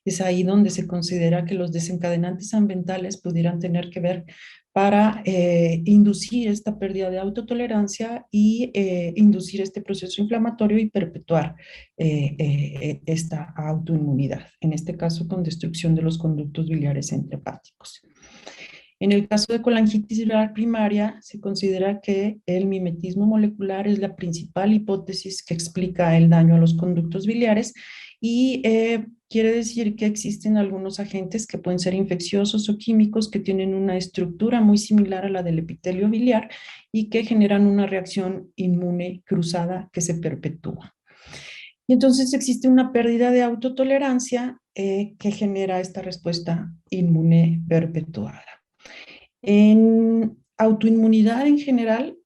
Es ahí donde se considera que los desencadenantes ambientales pudieran tener que ver para inducir esta pérdida de autotolerancia y inducir este proceso inflamatorio y perpetuar esta autoinmunidad, en este caso con destrucción de los conductos biliares intrahepáticos. En el caso de colangitis biliar primaria, se considera que el mimetismo molecular es la principal hipótesis que explica el daño a los conductos biliares y quiere decir que existen algunos agentes que pueden ser infecciosos o químicos que tienen una estructura muy similar a la del epitelio biliar y que generan una reacción inmune cruzada que se perpetúa. Y entonces existe una pérdida de autotolerancia que genera esta respuesta inmune perpetuada. En autoinmunidad en general,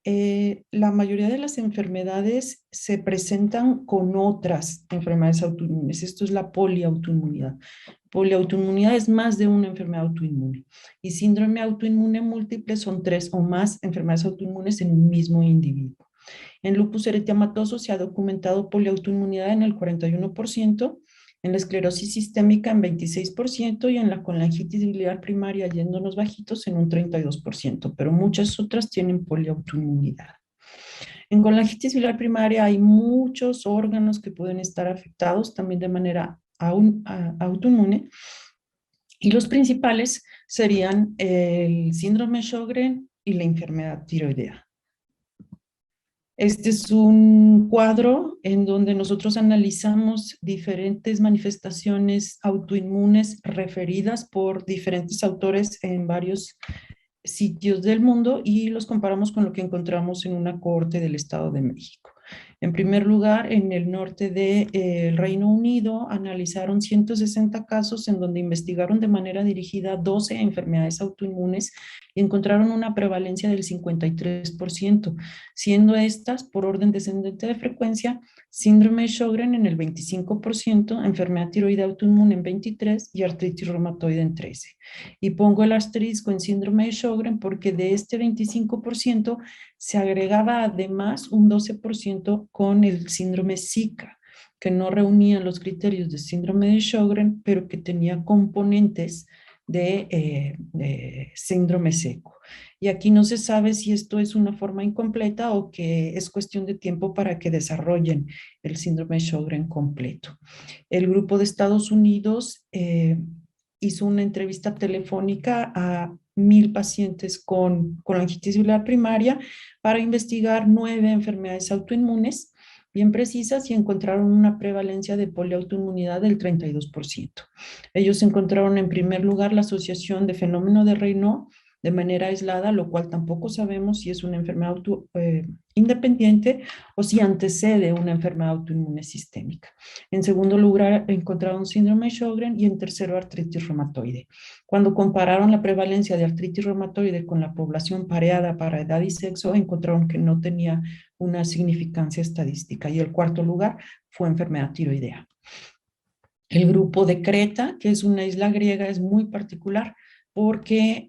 la mayoría de las enfermedades se presentan con otras enfermedades autoinmunes. Esto es la poliautoinmunidad. Poliautoinmunidad es más de una enfermedad autoinmune. Y síndrome autoinmune múltiple son 3 o más enfermedades autoinmunes en un mismo individuo. En lupus eritematoso se ha documentado poliautoinmunidad en el 41%, en la esclerosis sistémica en 26% y en la colangitis biliar primaria, yéndonos bajitos, en un 32%, pero muchas otras tienen poliautoinmunidad. En colangitis biliar primaria hay muchos órganos que pueden estar afectados también de manera autoinmune, y los principales serían el síndrome de Sjögren y la enfermedad tiroidea. Este es un cuadro en donde nosotros analizamos diferentes manifestaciones autoinmunes referidas por diferentes autores en varios sitios del mundo y los comparamos con lo que encontramos en una cohorte del Estado de México. En primer lugar, en el norte del Reino Unido analizaron 160 casos en donde investigaron de manera dirigida 12 enfermedades autoinmunes y encontraron una prevalencia del 53%, siendo estas, por orden descendente de frecuencia, síndrome de Sjögren en el 25%, enfermedad tiroidea autoinmune en 23% y artritis reumatoide en 13%. Y pongo el asterisco en síndrome de Sjögren porque de este 25% se agregaba además un 12% con el síndrome Zika, que no reunía los criterios de síndrome de Sjögren, pero que tenía componentes de síndrome seco. Y aquí no se sabe si esto es una forma incompleta o que es cuestión de tiempo para que desarrollen el síndrome de Sjögren completo. El grupo de Estados Unidos hizo una entrevista telefónica a 1,000 pacientes con colangitis biliar primaria para investigar 9 enfermedades autoinmunes bien precisas y encontraron una prevalencia de poliautoinmunidad del 32%. Ellos encontraron en primer lugar la asociación de fenómeno de Raynaud de manera aislada, lo cual tampoco sabemos si es una enfermedad independiente o si antecede una enfermedad autoinmune sistémica. En segundo lugar, encontraron síndrome de Sjögren y en tercero, artritis reumatoide. Cuando compararon la prevalencia de artritis reumatoide con la población pareada para edad y sexo, encontraron que no tenía una significancia estadística. Y el cuarto lugar fue enfermedad tiroidea. El grupo de Creta, que es una isla griega, es muy particular porque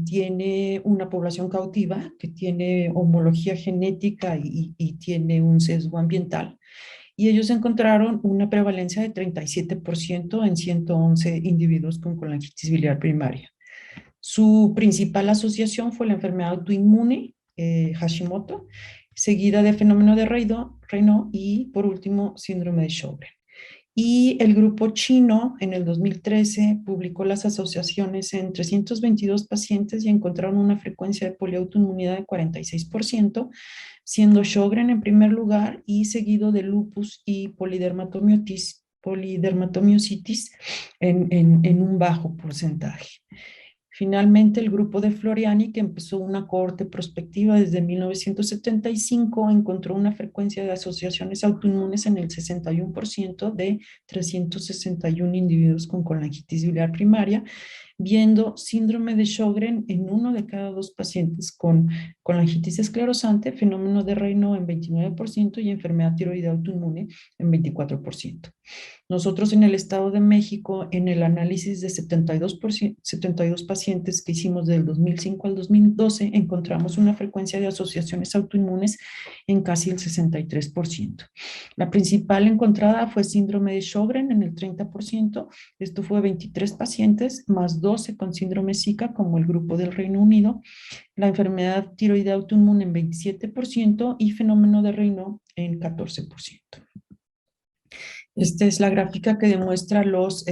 tiene una población cautiva que tiene homología genética y tiene un sesgo ambiental. Y ellos encontraron una prevalencia de 37% en 111 individuos con colangitis biliar primaria. Su principal asociación fue la enfermedad autoinmune, Hashimoto, seguida de fenómeno de Raynaud y, por último, síndrome de Sjögren. Y el grupo chino en el 2013 publicó las asociaciones en 322 pacientes y encontraron una frecuencia de poliautoinmunidad de 46%, siendo Sjögren en primer lugar y seguido de lupus y polidermatomiositis en un bajo porcentaje. Finalmente, el grupo de Floriani, que empezó una cohorte prospectiva desde 1975, encontró una frecuencia de asociaciones autoinmunes en el 61% de 361 individuos con colangitis biliar primaria, viendo síndrome de Sjögren en 1 de cada 2 pacientes con colangitis esclerosante, fenómeno de Raynaud en 29% y enfermedad tiroidea autoinmune en 24%. Nosotros en el Estado de México, en el análisis de 72 pacientes que hicimos del 2005 al 2012, encontramos una frecuencia de asociaciones autoinmunes en casi el 63%. La principal encontrada fue síndrome de Sjögren en el 30%. Esto fue 23 pacientes, más 12 con síndrome Zika, como el grupo del Reino Unido. La enfermedad tiroidea autoinmune en 27% y fenómeno de Raynaud en 14%. Esta es la gráfica que demuestra los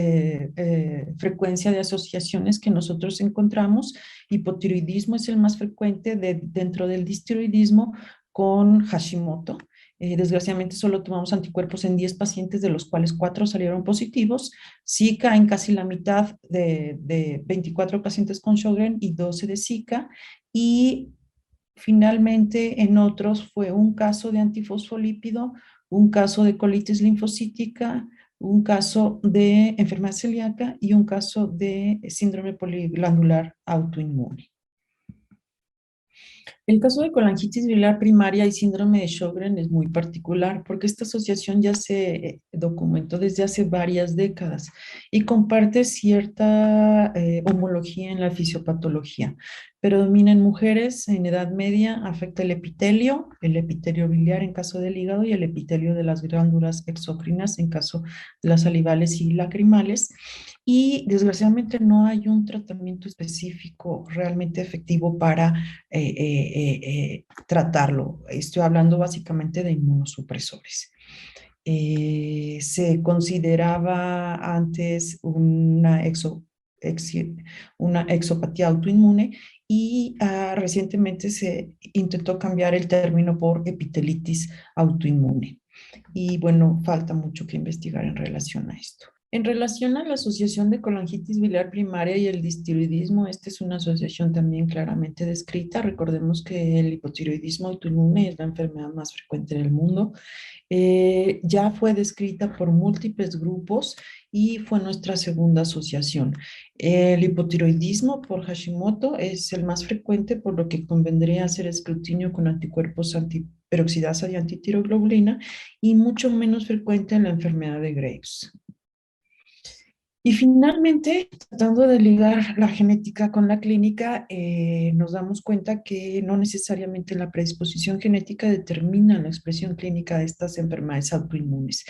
frecuencia de asociaciones que nosotros encontramos. Hipotiroidismo es el más frecuente dentro del distiroidismo con Hashimoto. Desgraciadamente solo tomamos anticuerpos en 10 pacientes, de los cuales 4 salieron positivos. Zika en casi la mitad de 24 pacientes con Sjögren y 12 de Zika. Y finalmente en otros fue un caso de antifosfolípido, un caso de colitis linfocítica, un caso de enfermedad celíaca y un caso de síndrome poliglandular autoinmune. El caso de colangitis biliar primaria y síndrome de Sjögren es muy particular porque esta asociación ya se documentó desde hace varias décadas y comparte cierta homología en la fisiopatología. Predomina en mujeres en edad media, afecta el epitelio biliar en caso del hígado y el epitelio de las glándulas exócrinas en caso de las salivales y lacrimales. Y desgraciadamente no hay un tratamiento específico realmente efectivo para tratarlo. Estoy hablando básicamente de inmunosupresores. Se consideraba antes una exopatía autoinmune y recientemente se intentó cambiar el término por epitelitis autoinmune. Y bueno, falta mucho que investigar en relación a esto. En relación a la asociación de colangitis biliar primaria y el distiroidismo, esta es una asociación también claramente descrita. Recordemos que el hipotiroidismo autoinmune es la enfermedad más frecuente en el mundo. Ya fue descrita por múltiples grupos y fue nuestra segunda asociación. El hipotiroidismo por Hashimoto es el más frecuente, por lo que convendría hacer escrutinio con anticuerpos antiperoxidasa y antitiroglobulina, y mucho menos frecuente en la enfermedad de Graves. Y finalmente, tratando de ligar la genética con la clínica, nos damos cuenta que no necesariamente la predisposición genética determina la expresión clínica de estas enfermedades autoinmunes.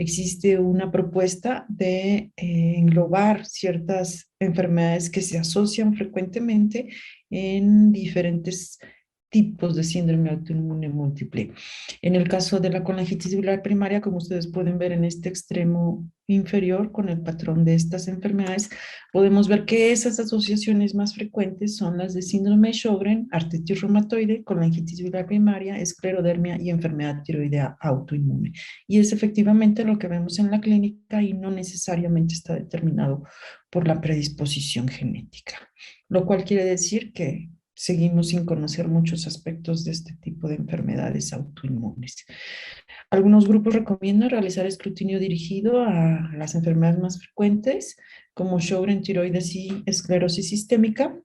Existe una propuesta de englobar ciertas enfermedades que se asocian frecuentemente en diferentes tipos de síndrome autoinmune múltiple. En el caso de la colangitis biliar primaria, como ustedes pueden ver en este extremo inferior con el patrón de estas enfermedades, podemos ver que esas asociaciones más frecuentes son las de síndrome de Sjögren, artritis reumatoide, colangitis biliar primaria, esclerodermia y enfermedad tiroidea autoinmune. Y es efectivamente lo que vemos en la clínica y no necesariamente está determinado por la predisposición genética, lo cual quiere decir que seguimos sin conocer muchos aspectos de este tipo de enfermedades autoinmunes. Algunos grupos recomiendan realizar escrutinio dirigido a las enfermedades más frecuentes, como Sjögren, tiroides y esclerosis sistémica.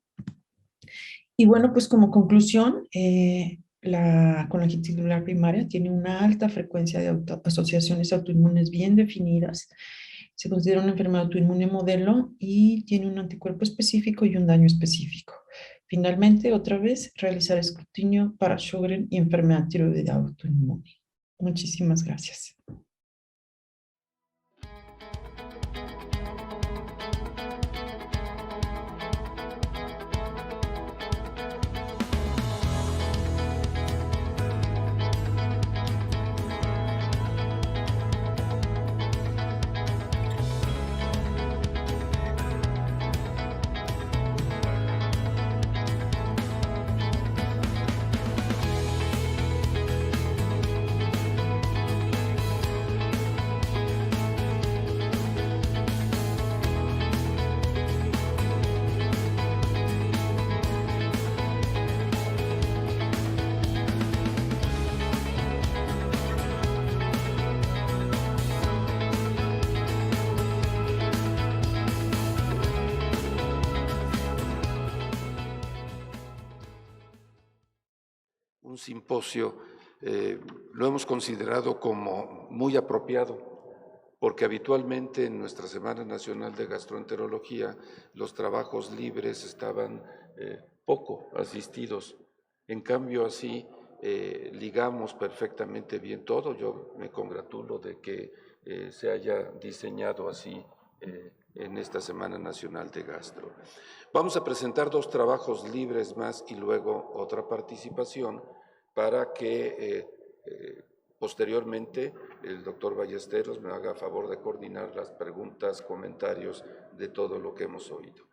Y bueno, pues como conclusión, la colangitis biliar primaria tiene una alta frecuencia de asociaciones autoinmunes bien definidas. Se considera una enfermedad autoinmune modelo y tiene un anticuerpo específico y un daño específico. Finalmente, otra vez, realizar escrutinio para Sjögren y enfermedad tiroidea autoinmune. Muchísimas gracias. Un simposio lo hemos considerado como muy apropiado, porque habitualmente en nuestra Semana Nacional de Gastroenterología los trabajos libres estaban poco asistidos. En cambio, así ligamos perfectamente bien todo. Yo me congratulo de que se haya diseñado así en esta Semana Nacional de Gastro. Vamos a presentar 2 trabajos libres más y luego otra participación para que posteriormente el doctor Ballesteros me haga favor de coordinar las preguntas, comentarios de todo lo que hemos oído.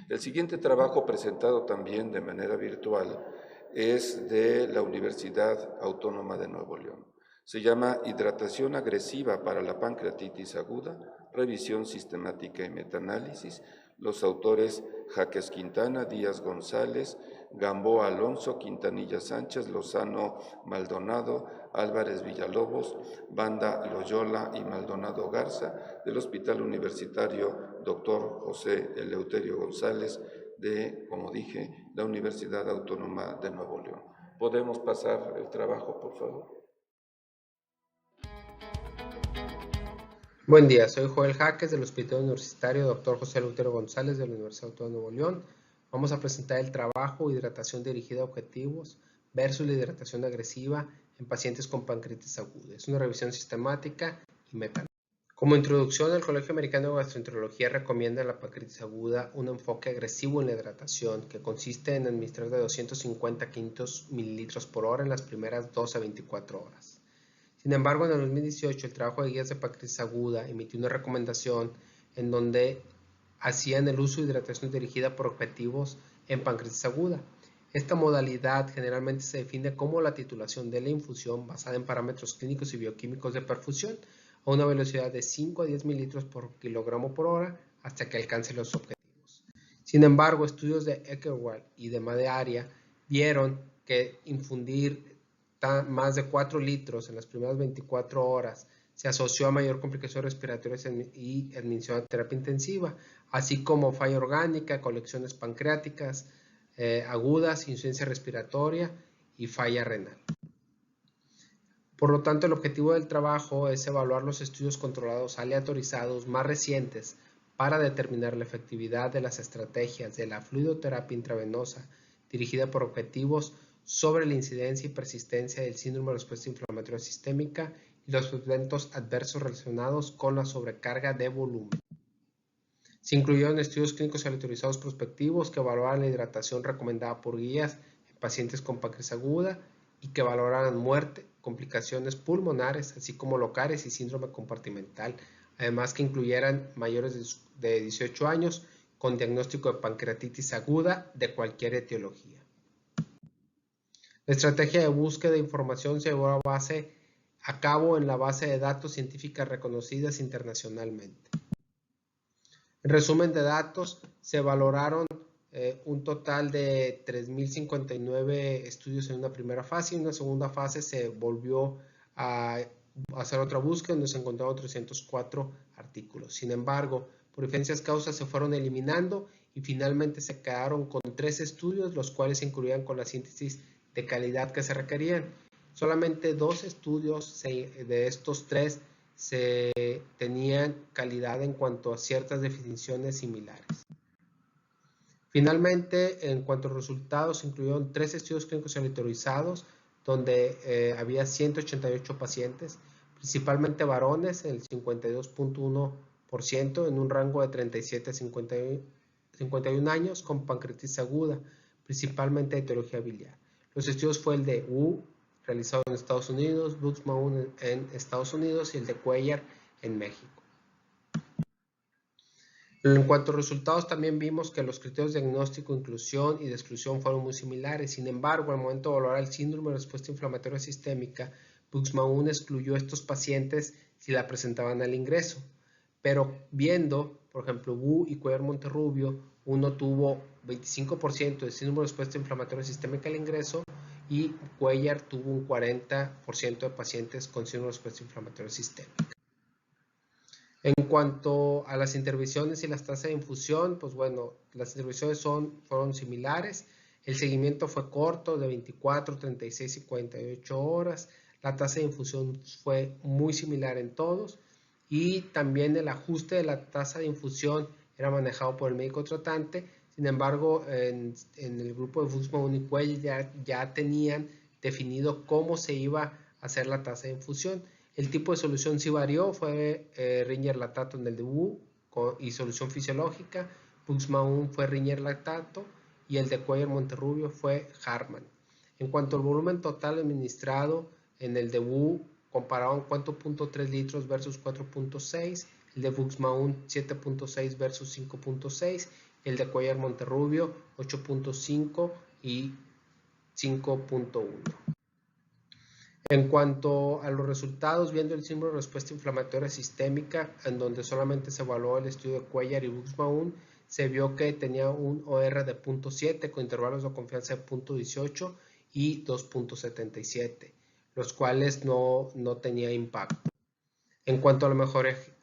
El siguiente trabajo, presentado también de manera virtual, es de la Universidad Autónoma de Nuevo León. Se llama Hidratación agresiva para la pancreatitis aguda, revisión sistemática y metaanálisis. Los autores Jaques Quintana, Díaz González, Gamboa Alonso, Quintanilla Sánchez, Lozano Maldonado, Álvarez Villalobos, Banda Loyola y Maldonado Garza, del Hospital Universitario Dr. José Eleuterio González, de, como dije, la Universidad Autónoma de Nuevo León. ¿Podemos pasar el trabajo, por favor? Buen día, soy Joel Jaques del Hospital Universitario Dr. José Eleuterio González de la Universidad Autónoma de Nuevo León. Vamos a presentar el trabajo Hidratación dirigida a objetivos versus la hidratación agresiva en pacientes con pancreatitis aguda. Es una revisión sistemática y metaanálisis. Como introducción, el Colegio Americano de Gastroenterología recomienda en la pancreatitis aguda un enfoque agresivo en la hidratación que consiste en administrar de 250 a 500 mililitros por hora en las primeras 12 a 24 horas. Sin embargo, en el 2018 el trabajo de guías de pancreatitis aguda emitió una recomendación en donde hacían el uso de hidratación dirigida por objetivos en pancreatitis aguda. Esta modalidad generalmente se define como la titulación de la infusión basada en parámetros clínicos y bioquímicos de perfusión, a una velocidad de 5 a 10 mililitros por kilogramo por hora hasta que alcance los objetivos. Sin embargo, estudios de Eckerwald y de Madearia vieron que infundir más de 4 litros en las primeras 24 horas se asoció a mayor complicación respiratoria y admisión a terapia intensiva, así como falla orgánica, colecciones pancreáticas agudas, insuficiencia respiratoria y falla renal. Por lo tanto, el objetivo del trabajo es evaluar los estudios controlados aleatorizados más recientes para determinar la efectividad de las estrategias de la fluidoterapia intravenosa dirigida por objetivos sobre la incidencia y persistencia del síndrome de respuesta inflamatoria sistémica y los eventos adversos relacionados con la sobrecarga de volumen. Se incluyeron estudios clínicos aleatorizados prospectivos que evaluaban la hidratación recomendada por guías en pacientes con pancreatitis aguda y que valoraran muerte, complicaciones pulmonares, así como locales y síndrome compartimental, además que incluyeran mayores de 18 años con diagnóstico de pancreatitis aguda de cualquier etiología. La estrategia de búsqueda de información se llevó a cabo en la base de datos científicas reconocidas internacionalmente. En resumen de datos, se valoraron un total de 3.059 estudios en una primera fase y en una segunda fase se volvió a hacer otra búsqueda donde se encontraron 304 artículos. Sin embargo, por diferentes causas se fueron eliminando y finalmente se quedaron con 3 estudios, los cuales se incluían con la síntesis de calidad que se requerían. Solamente 2 estudios de estos 3 se tenían calidad en cuanto a ciertas definiciones similares. Finalmente, en cuanto a resultados, se incluyeron 3 estudios clínicos aleatorizados donde había 188 pacientes, principalmente varones, el 52.1% en un rango de 37 a 51 años con pancreatitis aguda, principalmente de etiología biliar. Los estudios fue el de Wu, realizado en Estados Unidos, Buxbaum en Estados Unidos y el de Cuellar en México. En cuanto a resultados, también vimos que los criterios de diagnóstico, inclusión y de exclusión fueron muy similares. Sin embargo, al momento de valorar el síndrome de respuesta inflamatoria sistémica, Buxbaum excluyó a estos pacientes si la presentaban al ingreso. Pero viendo, por ejemplo, Wu y Cuellar Monterrubio, uno tuvo 25% de síndrome de respuesta inflamatoria sistémica al ingreso y Cuellar tuvo un 40% de pacientes con síndrome de respuesta inflamatoria sistémica. En cuanto a las intervenciones y las tasas de infusión, pues bueno, las intervenciones fueron similares. El seguimiento fue corto, de 24, 36 y 48 horas. La tasa de infusión fue muy similar en todos. Y también el ajuste de la tasa de infusión era manejado por el médico tratante. Sin embargo, en el grupo de Buxbaum y Cuellar ya tenían definido cómo se iba a hacer la tasa de infusión. El tipo de solución sí varió, fue Ringer lactato en el de Wu y solución fisiológica. Buxbaum fue Ringer lactato y el de Cuellar Monterrubio fue Hartmann. En cuanto al volumen total administrado, en el de Wu comparaban 4.3 litros versus 4.6, el de Buxbaum 7.6 versus 5.6, el de Cuellar Monterrubio 8.5 y 5.1. En cuanto a los resultados, viendo el síndrome de respuesta inflamatoria sistémica, en donde solamente se evaluó el estudio de Cuellar y Buxbaum, se vio que tenía un OR de 0.7 con intervalos de confianza de 0.18 y 2.77, los cuales no tenía impacto. En cuanto a la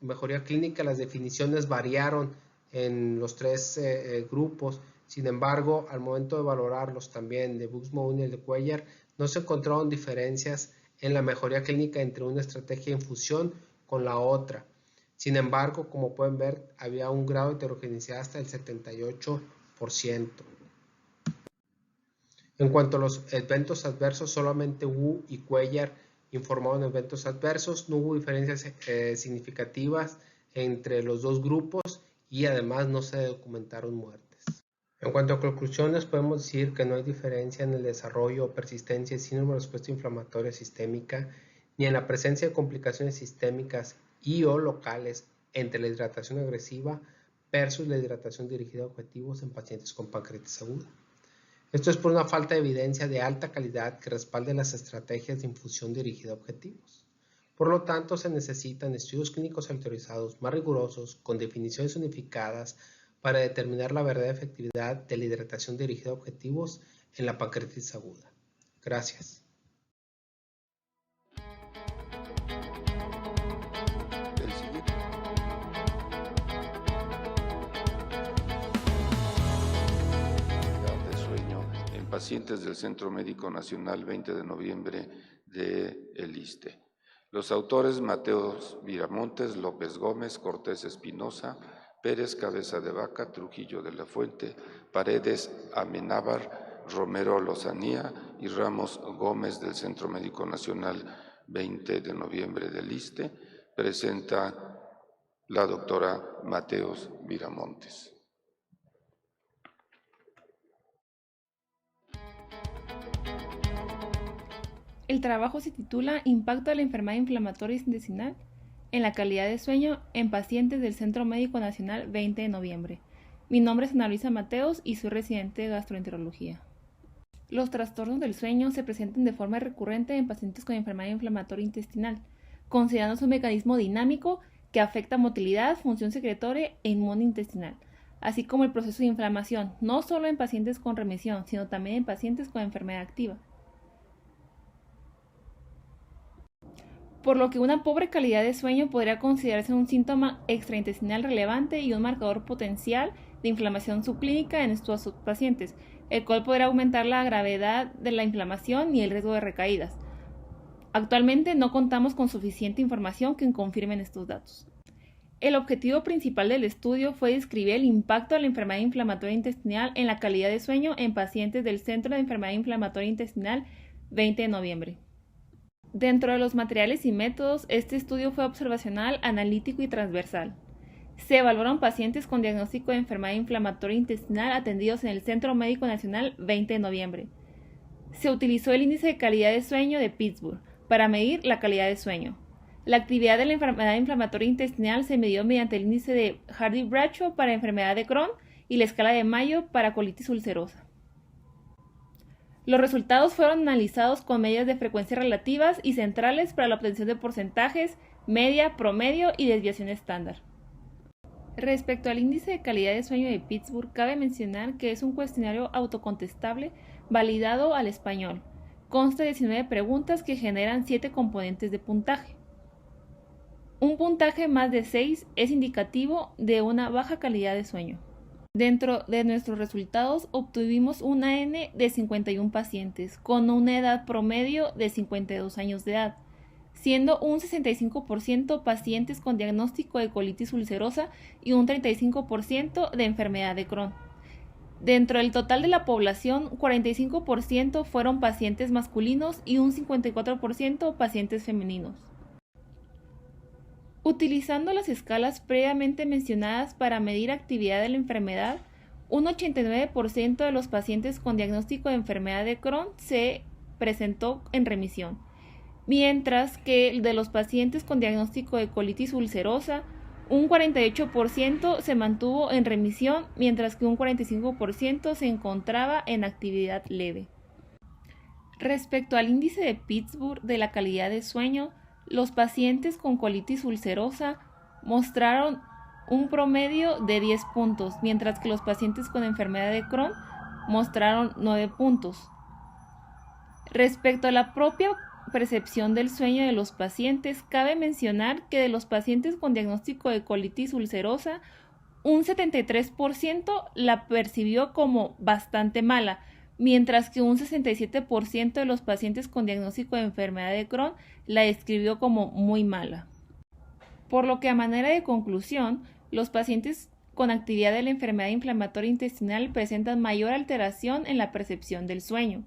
mejoría clínica, las definiciones variaron en los 3 grupos. Sin embargo, al momento de valorarlos también de Buxbaum y el de Cuellar, no se encontraron diferencias en la mejoría clínica entre una estrategia de infusión con la otra. Sin embargo, como pueden ver, había un grado de heterogeneidad hasta el 78%. En cuanto a los eventos adversos, solamente Wu y Cuellar informaron eventos adversos. No hubo diferencias significativas entre los 2 grupos y además no se documentaron muertes. En cuanto a conclusiones, podemos decir que no hay diferencia en el desarrollo o persistencia de síndrome de respuesta inflamatoria sistémica ni en la presencia de complicaciones sistémicas y o locales entre la hidratación agresiva versus la hidratación dirigida a objetivos en pacientes con pancreatitis aguda. Esto es por una falta de evidencia de alta calidad que respalde las estrategias de infusión dirigida a objetivos. Por lo tanto, se necesitan estudios clínicos autorizados más rigurosos, con definiciones unificadas, para determinar la verdadera efectividad de la hidratación dirigida a objetivos en la pancreatitis aguda. Gracias. El siguiente. De sueño en pacientes del Centro Médico Nacional 20 de noviembre de el ISSSTE. Los autores: Mateos Viramontes, López Gómez, Cortés Espinosa, Pérez Cabeza de Vaca, Trujillo de la Fuente, Paredes Amenábar, Romero Lozanía y Ramos Gómez del Centro Médico Nacional 20 de noviembre del ISSSTE. Presenta la doctora Mateos Viramontes. El trabajo se titula Impacto de la enfermedad inflamatoria intestinal en la calidad de sueño en pacientes del Centro Médico Nacional 20 de noviembre. Mi nombre es Ana Luisa Mateos y soy residente de gastroenterología. Los trastornos del sueño se presentan de forma recurrente en pacientes con enfermedad inflamatoria intestinal, considerándose un mecanismo dinámico que afecta motilidad, función secretoria e inmune intestinal, así como el proceso de inflamación, no solo en pacientes con remisión, sino también en pacientes con enfermedad activa. Por lo que una pobre calidad de sueño podría considerarse un síntoma extraintestinal relevante y un marcador potencial de inflamación subclínica en estos pacientes, el cual podrá aumentar la gravedad de la inflamación y el riesgo de recaídas. Actualmente no contamos con suficiente información que confirmen estos datos. El objetivo principal del estudio fue describir el impacto de la enfermedad inflamatoria intestinal en la calidad de sueño en pacientes del Centro de Enfermedad Inflamatoria Intestinal 20 de noviembre. Dentro de los materiales y métodos, este estudio fue observacional, analítico y transversal. Se evaluaron pacientes con diagnóstico de enfermedad inflamatoria intestinal atendidos en el Centro Médico Nacional 20 de noviembre. Se utilizó el índice de calidad de sueño de Pittsburgh para medir la calidad de sueño. La actividad de la enfermedad inflamatoria intestinal se midió mediante el índice de Hardy-Bradshaw para enfermedad de Crohn y la escala de Mayo para colitis ulcerosa. Los resultados fueron analizados con medidas de frecuencia relativas y centrales para la obtención de porcentajes, media, promedio y desviación estándar. Respecto al índice de calidad de sueño de Pittsburgh, cabe mencionar que es un cuestionario autocontestable validado al español. Consta de 19 preguntas que generan 7 componentes de puntaje. Un puntaje más de 6 es indicativo de una baja calidad de sueño. Dentro de nuestros resultados obtuvimos una N de 51 pacientes con una edad promedio de 52 años de edad, siendo un 65% pacientes con diagnóstico de colitis ulcerosa y un 35% de enfermedad de Crohn. Dentro del total de la población, 45% fueron pacientes masculinos y un 54% pacientes femeninos. Utilizando las escalas previamente mencionadas para medir actividad de la enfermedad, un 89% de los pacientes con diagnóstico de enfermedad de Crohn se presentó en remisión, mientras que de los pacientes con diagnóstico de colitis ulcerosa, un 48% se mantuvo en remisión, mientras que un 45% se encontraba en actividad leve. Respecto al índice de Pittsburgh de la calidad de sueño, los pacientes con colitis ulcerosa mostraron un promedio de 10 puntos, mientras que los pacientes con enfermedad de Crohn mostraron 9 puntos. Respecto a la propia percepción del sueño de los pacientes, cabe mencionar que de los pacientes con diagnóstico de colitis ulcerosa, un 73% la percibió como bastante mala, mientras que un 67% de los pacientes con diagnóstico de enfermedad de Crohn la describió como muy mala. Por lo que, a manera de conclusión, los pacientes con actividad de la enfermedad inflamatoria intestinal presentan mayor alteración en la percepción del sueño.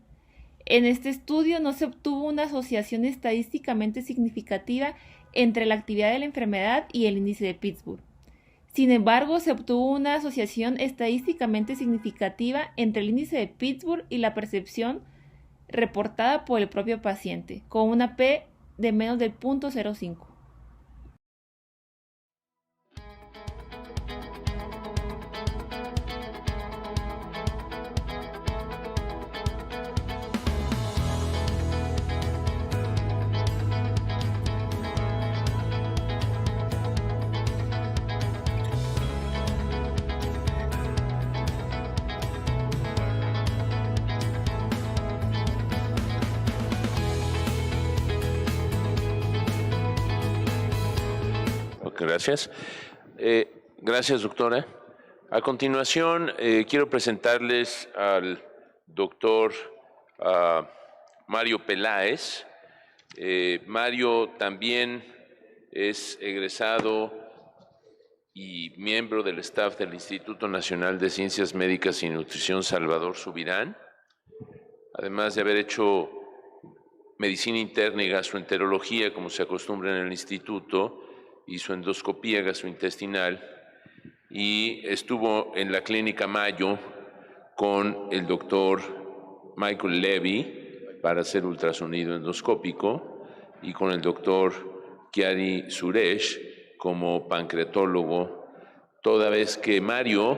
En este estudio no se obtuvo una asociación estadísticamente significativa entre la actividad de la enfermedad y el índice de Pittsburgh. Sin embargo, se obtuvo una asociación estadísticamente significativa entre el índice de Pittsburgh y la percepción reportada por el propio paciente, con una P de menos del 0.05. Gracias. Gracias, doctora. A continuación, quiero presentarles al doctor Mario Peláez. Mario también es egresado y miembro del staff del Instituto Nacional de Ciencias Médicas y Nutrición Salvador Subirán, además de haber hecho medicina interna y gastroenterología, como se acostumbra en el instituto, hizo endoscopía gastrointestinal y estuvo en la Clínica Mayo con el doctor Michael Levy para hacer ultrasonido endoscópico y con el doctor Kyari Suresh como pancreatólogo, toda vez que Mario,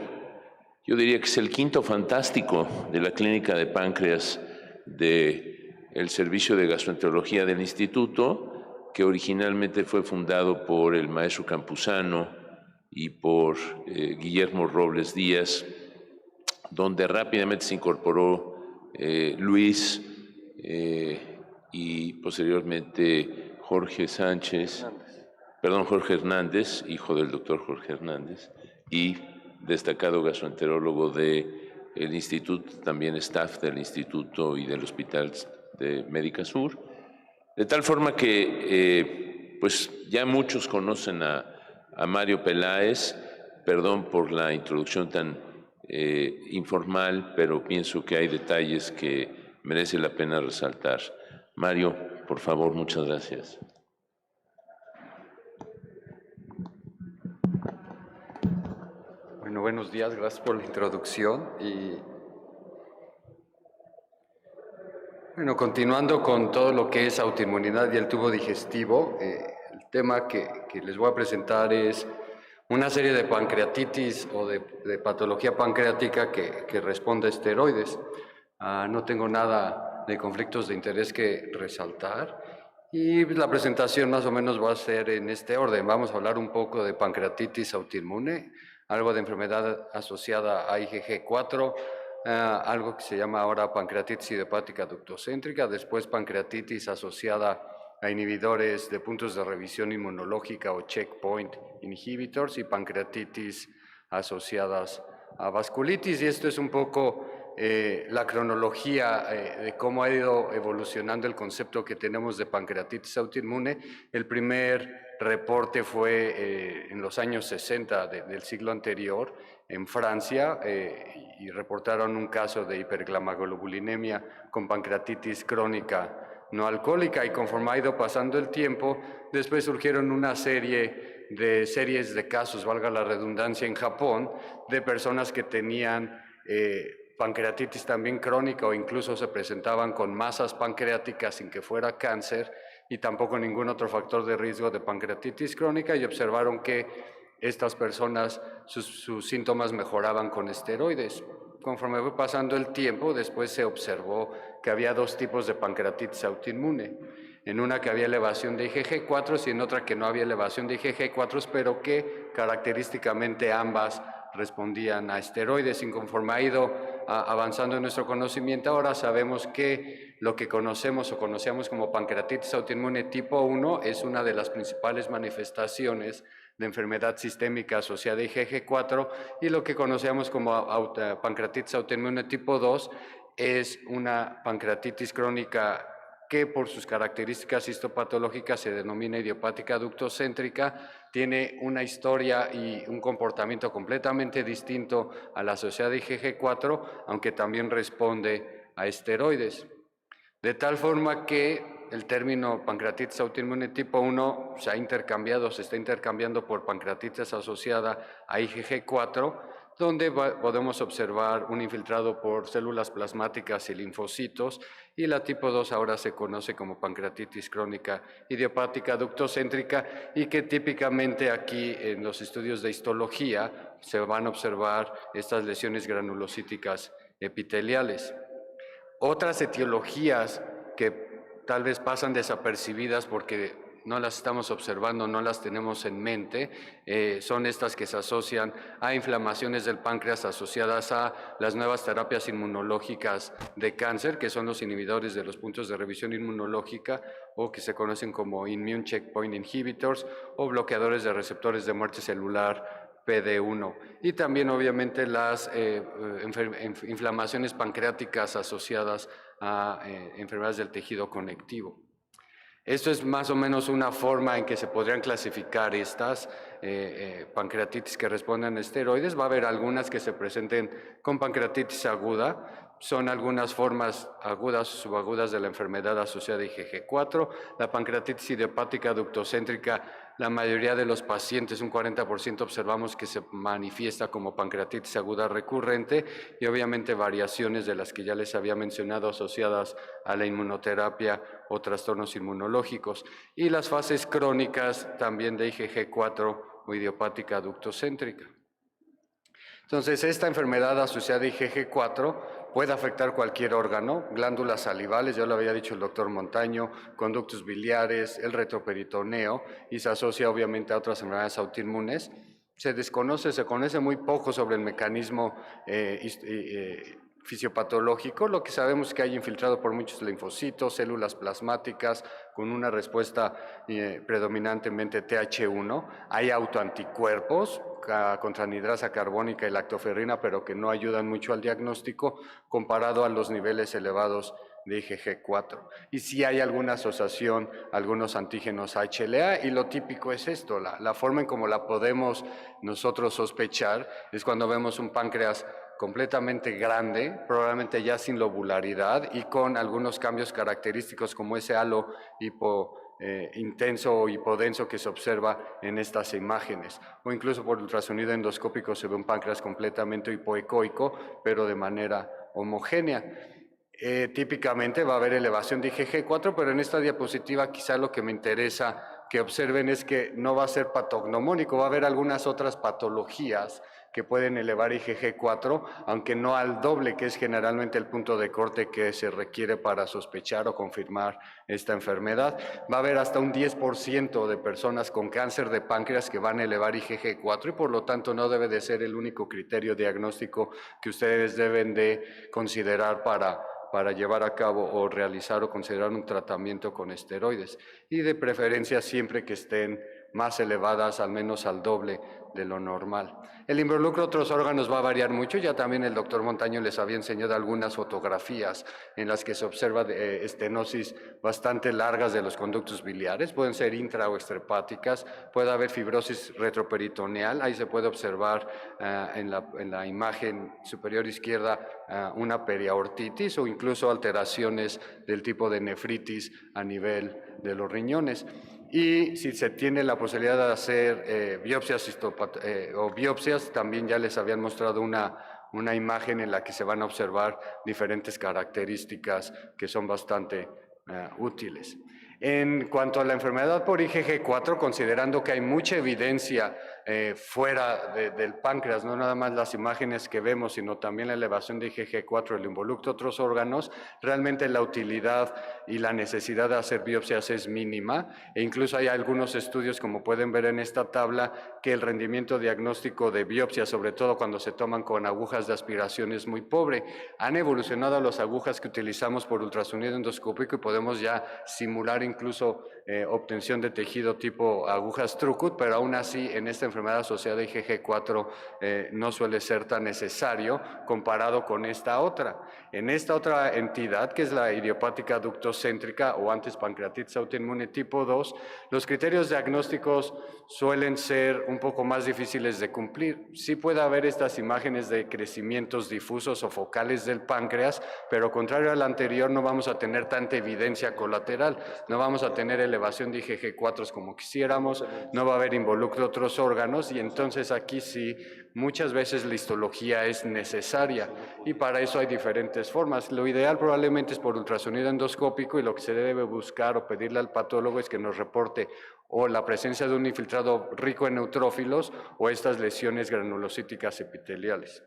yo diría que es el quinto fantástico de la clínica de páncreas del Servicio de Gastroenterología del Instituto, que originalmente fue fundado por el maestro Campuzano y por Guillermo Robles Díaz, donde rápidamente se incorporó Luis y posteriormente Jorge Hernández, hijo del doctor Jorge Hernández, y destacado gastroenterólogo del instituto, también staff del instituto y del Hospital de Médica Sur, de tal forma que pues ya muchos conocen a Mario Peláez. Perdón por la introducción tan informal, pero pienso que hay detalles que merece la pena resaltar. Mario, por favor, muchas gracias. Bueno, buenos días, gracias por la introducción. Y bueno, continuando con todo lo que es autoinmunidad y el tubo digestivo, el tema que les voy a presentar es una serie de pancreatitis o de patología pancreática que responde a esteroides. No tengo nada de conflictos de interés que resaltar y la presentación más o menos va a ser en este orden. Vamos a hablar un poco de pancreatitis autoinmune, algo de enfermedad asociada a IgG4, algo que se llama ahora pancreatitis idiopática ductocéntrica, después pancreatitis asociada a inhibidores de puntos de revisión inmunológica o checkpoint inhibitors y pancreatitis asociadas a vasculitis. Y esto es un poco la cronología de cómo ha ido evolucionando el concepto que tenemos de pancreatitis autoinmune. El primer reporte fue en los años 60 del siglo anterior en Francia y reportaron un caso de hipergamaglobulinemia con pancreatitis crónica no alcohólica, y conforme ha ido pasando el tiempo, después surgieron una series de casos, valga la redundancia, en Japón, de personas que tenían pancreatitis también crónica o incluso se presentaban con masas pancreáticas sin que fuera cáncer y tampoco ningún otro factor de riesgo de pancreatitis crónica, y observaron que estas personas, sus síntomas mejoraban con esteroides. Conforme fue pasando el tiempo, después se observó que había dos tipos de pancreatitis autoinmune, en una que había elevación de IgG4 y en otra que no había elevación de IgG4, pero que característicamente ambas respondían a esteroides. Y conforme ha ido avanzando en nuestro conocimiento, ahora sabemos que lo que conocemos o conocíamos como pancreatitis autoinmune tipo 1 es una de las principales manifestaciones de enfermedad sistémica asociada a IgG4, y lo que conocíamos como pancreatitis autoinmune tipo 2 es una pancreatitis crónica que por sus características histopatológicas se denomina idiopática ductocéntrica, tiene una historia y un comportamiento completamente distinto a la asociada IgG4, aunque también responde a esteroides. De tal forma que el término pancreatitis autoinmune tipo 1 se está intercambiando por pancreatitis asociada a IgG4, donde podemos observar un infiltrado por células plasmáticas y linfocitos, y la tipo 2 ahora se conoce como pancreatitis crónica idiopática ductocéntrica, y que típicamente aquí en los estudios de histología se van a observar estas lesiones granulocíticas epiteliales. Otras etiologías que tal vez pasan desapercibidas porque no las estamos observando, no las tenemos en mente, son estas que se asocian a inflamaciones del páncreas asociadas a las nuevas terapias inmunológicas de cáncer, que son los inhibidores de los puntos de revisión inmunológica o que se conocen como Immune Checkpoint Inhibitors o bloqueadores de receptores de muerte celular PD1, y también obviamente las inflamaciones pancreáticas asociadas a enfermedades del tejido conectivo. Esto es más o menos una forma en que se podrían clasificar estas pancreatitis que responden a esteroides. Va a haber algunas que se presenten con pancreatitis aguda, son algunas formas agudas o subagudas de la enfermedad asociada a IgG4. La pancreatitis idiopática ductocéntrica, la mayoría de los pacientes, un 40%, observamos que se manifiesta como pancreatitis aguda recurrente y obviamente variaciones de las que ya les había mencionado asociadas a la inmunoterapia o trastornos inmunológicos. Y las fases crónicas también de IgG4 o idiopática ductocéntrica. Entonces, esta enfermedad asociada a IgG4 puede afectar cualquier órgano, glándulas salivales, ya lo había dicho el doctor Montaño, conductos biliares, el retroperitoneo, y se asocia obviamente a otras enfermedades autoinmunes. Se conoce muy poco sobre el mecanismo fisiopatológico. Lo que sabemos es que hay infiltrado por muchos linfocitos, células plasmáticas con una respuesta predominantemente TH1. Hay autoanticuerpos contra anhidrasa carbónica y lactoferrina, pero que no ayudan mucho al diagnóstico comparado a los niveles elevados de IgG4. Y sí hay alguna asociación, algunos antígenos HLA, y lo típico es esto, la forma en cómo la podemos nosotros sospechar es cuando vemos un páncreas completamente grande, probablemente ya sin lobularidad y con algunos cambios característicos como ese halo intenso o hipodenso que se observa en estas imágenes, o incluso por ultrasonido endoscópico se ve un páncreas completamente hipoecoico, pero de manera homogénea. Típicamente va a haber elevación de IgG4, pero en esta diapositiva quizá lo que me interesa que observen es que no va a ser patognomónico, va a haber algunas otras patologías que pueden elevar IgG4, aunque no al doble, que es generalmente el punto de corte que se requiere para sospechar o confirmar esta enfermedad. Va a haber hasta un 10% de personas con cáncer de páncreas que van a elevar IgG4 y por lo tanto no debe de ser el único criterio diagnóstico que ustedes deben de considerar para llevar a cabo o realizar o considerar un tratamiento con esteroides, y de preferencia siempre que estén más elevadas, al menos al doble de lo normal. El involucro de otros órganos va a variar mucho, ya también el doctor Montaño les había enseñado algunas fotografías en las que se observa estenosis bastante largas de los conductos biliares, pueden ser intra o extrahepáticas, puede haber fibrosis retroperitoneal, ahí se puede observar en la imagen superior izquierda una periaortitis o incluso alteraciones del tipo de nefritis a nivel de los riñones. Y si se tiene la posibilidad de hacer biopsias, también ya les habían mostrado una imagen en la que se van a observar diferentes características que son bastante útiles. En cuanto a la enfermedad por IgG4, considerando que hay mucha evidencia fuera del páncreas, no nada más las imágenes que vemos, sino también la elevación de IgG4, el involucro de otros órganos, realmente la utilidad y la necesidad de hacer biopsias es mínima, e incluso hay algunos estudios, como pueden ver en esta tabla, que el rendimiento diagnóstico de biopsias, sobre todo cuando se toman con agujas de aspiración, es muy pobre. Han evolucionado las agujas que utilizamos por ultrasonido endoscópico y podemos ya simular incluso obtención de tejido tipo agujas Trucut, pero aún así en esta enfermedad asociada a IgG4 no suele ser tan necesario comparado con esta otra. En esta otra entidad, que es la idiopática ductocéntrica o antes pancreatitis autoinmune tipo 2, los criterios diagnósticos suelen ser un poco más difíciles de cumplir. Sí puede haber estas imágenes de crecimientos difusos o focales del páncreas, pero contrario al anterior no vamos a tener tanta evidencia colateral, no vamos a tener elevación de IgG4 como quisiéramos, no va a haber involucro de otros órganos, y entonces aquí sí, muchas veces la histología es necesaria y para eso hay diferentes formas. Lo ideal probablemente es por ultrasonido endoscópico, y lo que se debe buscar o pedirle al patólogo es que nos reporte o la presencia de un infiltrado rico en neutrófilos o estas lesiones granulocíticas epiteliales.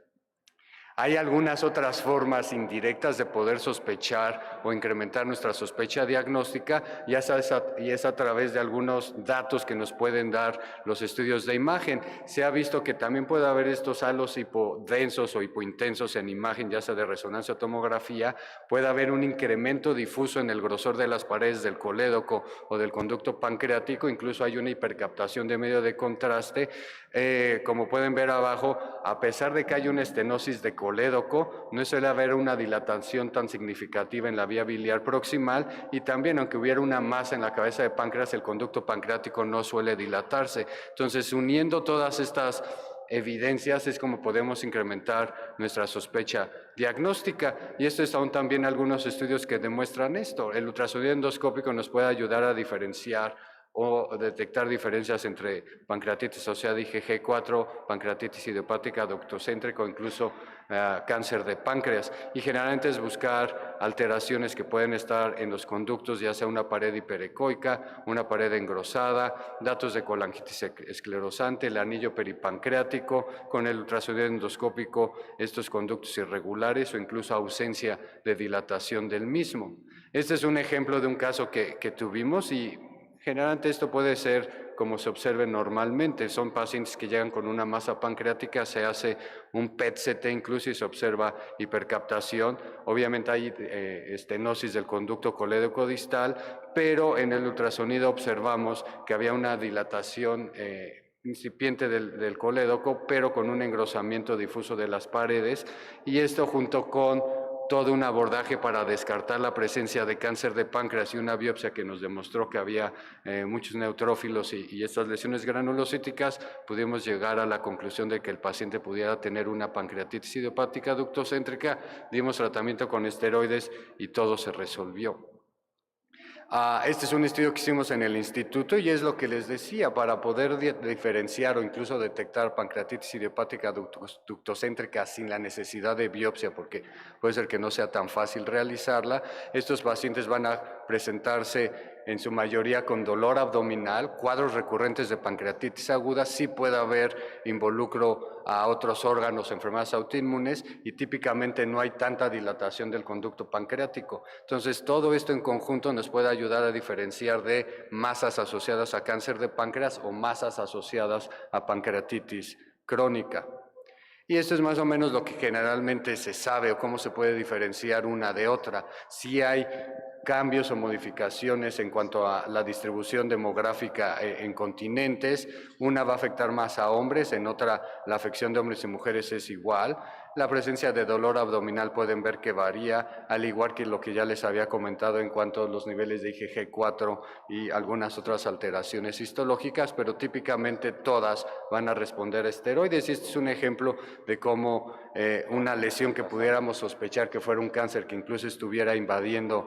Hay algunas otras formas indirectas de poder sospechar o incrementar nuestra sospecha diagnóstica, y es a través de algunos datos que nos pueden dar los estudios de imagen. Se ha visto que también puede haber estos halos hipodensos o hipointensos en imagen, ya sea de resonancia o tomografía. Puede haber un incremento difuso en el grosor de las paredes del colédoco o del conducto pancreático, incluso hay una hipercaptación de medio de contraste. Como pueden ver abajo, a pesar de que hay una estenosis de colédoco, no suele haber una dilatación tan significativa en la vía biliar proximal, y también aunque hubiera una masa en la cabeza de páncreas, el conducto pancreático no suele dilatarse. Entonces, uniendo todas estas evidencias es como podemos incrementar nuestra sospecha diagnóstica, y esto es aún también algunos estudios que demuestran esto. El ultrasonido endoscópico nos puede ayudar a diferenciar o detectar diferencias entre pancreatitis asociada IgG4, pancreatitis idiopática ductocéntrica o incluso cáncer de páncreas. Y generalmente es buscar alteraciones que pueden estar en los conductos, ya sea una pared hiperecoica, una pared engrosada, datos de colangitis esclerosante, el anillo peripancreático, con el ultrasonido endoscópico estos conductos irregulares o incluso ausencia de dilatación del mismo. Este es un ejemplo de un caso que tuvimos, y generalmente esto puede ser como se observe normalmente. Son pacientes que llegan con una masa pancreática, se hace un PET-CT incluso y se observa hipercaptación. Obviamente hay estenosis del conducto colédoco distal, pero en el ultrasonido observamos que había una dilatación incipiente del colédoco, pero con un engrosamiento difuso de las paredes, y esto junto con todo un abordaje para descartar la presencia de cáncer de páncreas y una biopsia que nos demostró que había muchos neutrófilos y estas lesiones granulocíticas, pudimos llegar a la conclusión de que el paciente pudiera tener una pancreatitis idiopática ductocéntrica. Dimos tratamiento con esteroides y todo se resolvió. Este es un estudio que hicimos en el instituto, y es lo que les decía: para poder diferenciar o incluso detectar pancreatitis idiopática ductocéntrica sin la necesidad de biopsia, porque puede ser que no sea tan fácil realizarla, estos pacientes van a presentarse en su mayoría con dolor abdominal, cuadros recurrentes de pancreatitis aguda, sí puede haber involucro a otros órganos, enfermedades autoinmunes, y típicamente no hay tanta dilatación del conducto pancreático. Entonces, todo esto en conjunto nos puede ayudar a diferenciar de masas asociadas a cáncer de páncreas o masas asociadas a pancreatitis crónica. Y esto es más o menos lo que generalmente se sabe, o cómo se puede diferenciar una de otra. Si hay cambios o modificaciones en cuanto a la distribución demográfica en continentes, una va a afectar más a hombres, en otra la afección de hombres y mujeres es igual. La presencia de dolor abdominal pueden ver que varía, al igual que lo que ya les había comentado en cuanto a los niveles de IgG4 y algunas otras alteraciones histológicas, pero típicamente todas van a responder a esteroides. Y este es un ejemplo de cómo una lesión que pudiéramos sospechar que fuera un cáncer que incluso estuviera invadiendo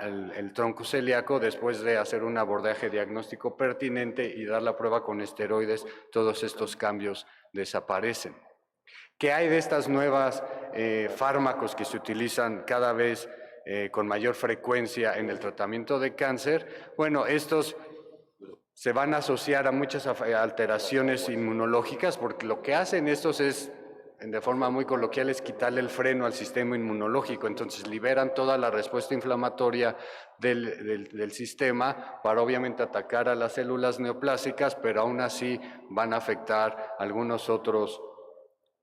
el tronco celíaco, después de hacer un abordaje diagnóstico pertinente y dar la prueba con esteroides, todos estos cambios desaparecen. ¿Qué hay de estas nuevas fármacos que se utilizan cada vez con mayor frecuencia en el tratamiento de cáncer? Bueno, estos se van a asociar a muchas alteraciones inmunológicas, porque lo que hacen estos es, de forma muy coloquial, es quitarle el freno al sistema inmunológico. Entonces liberan toda la respuesta inflamatoria del sistema para obviamente atacar a las células neoplásicas, pero aún así van a afectar algunos otros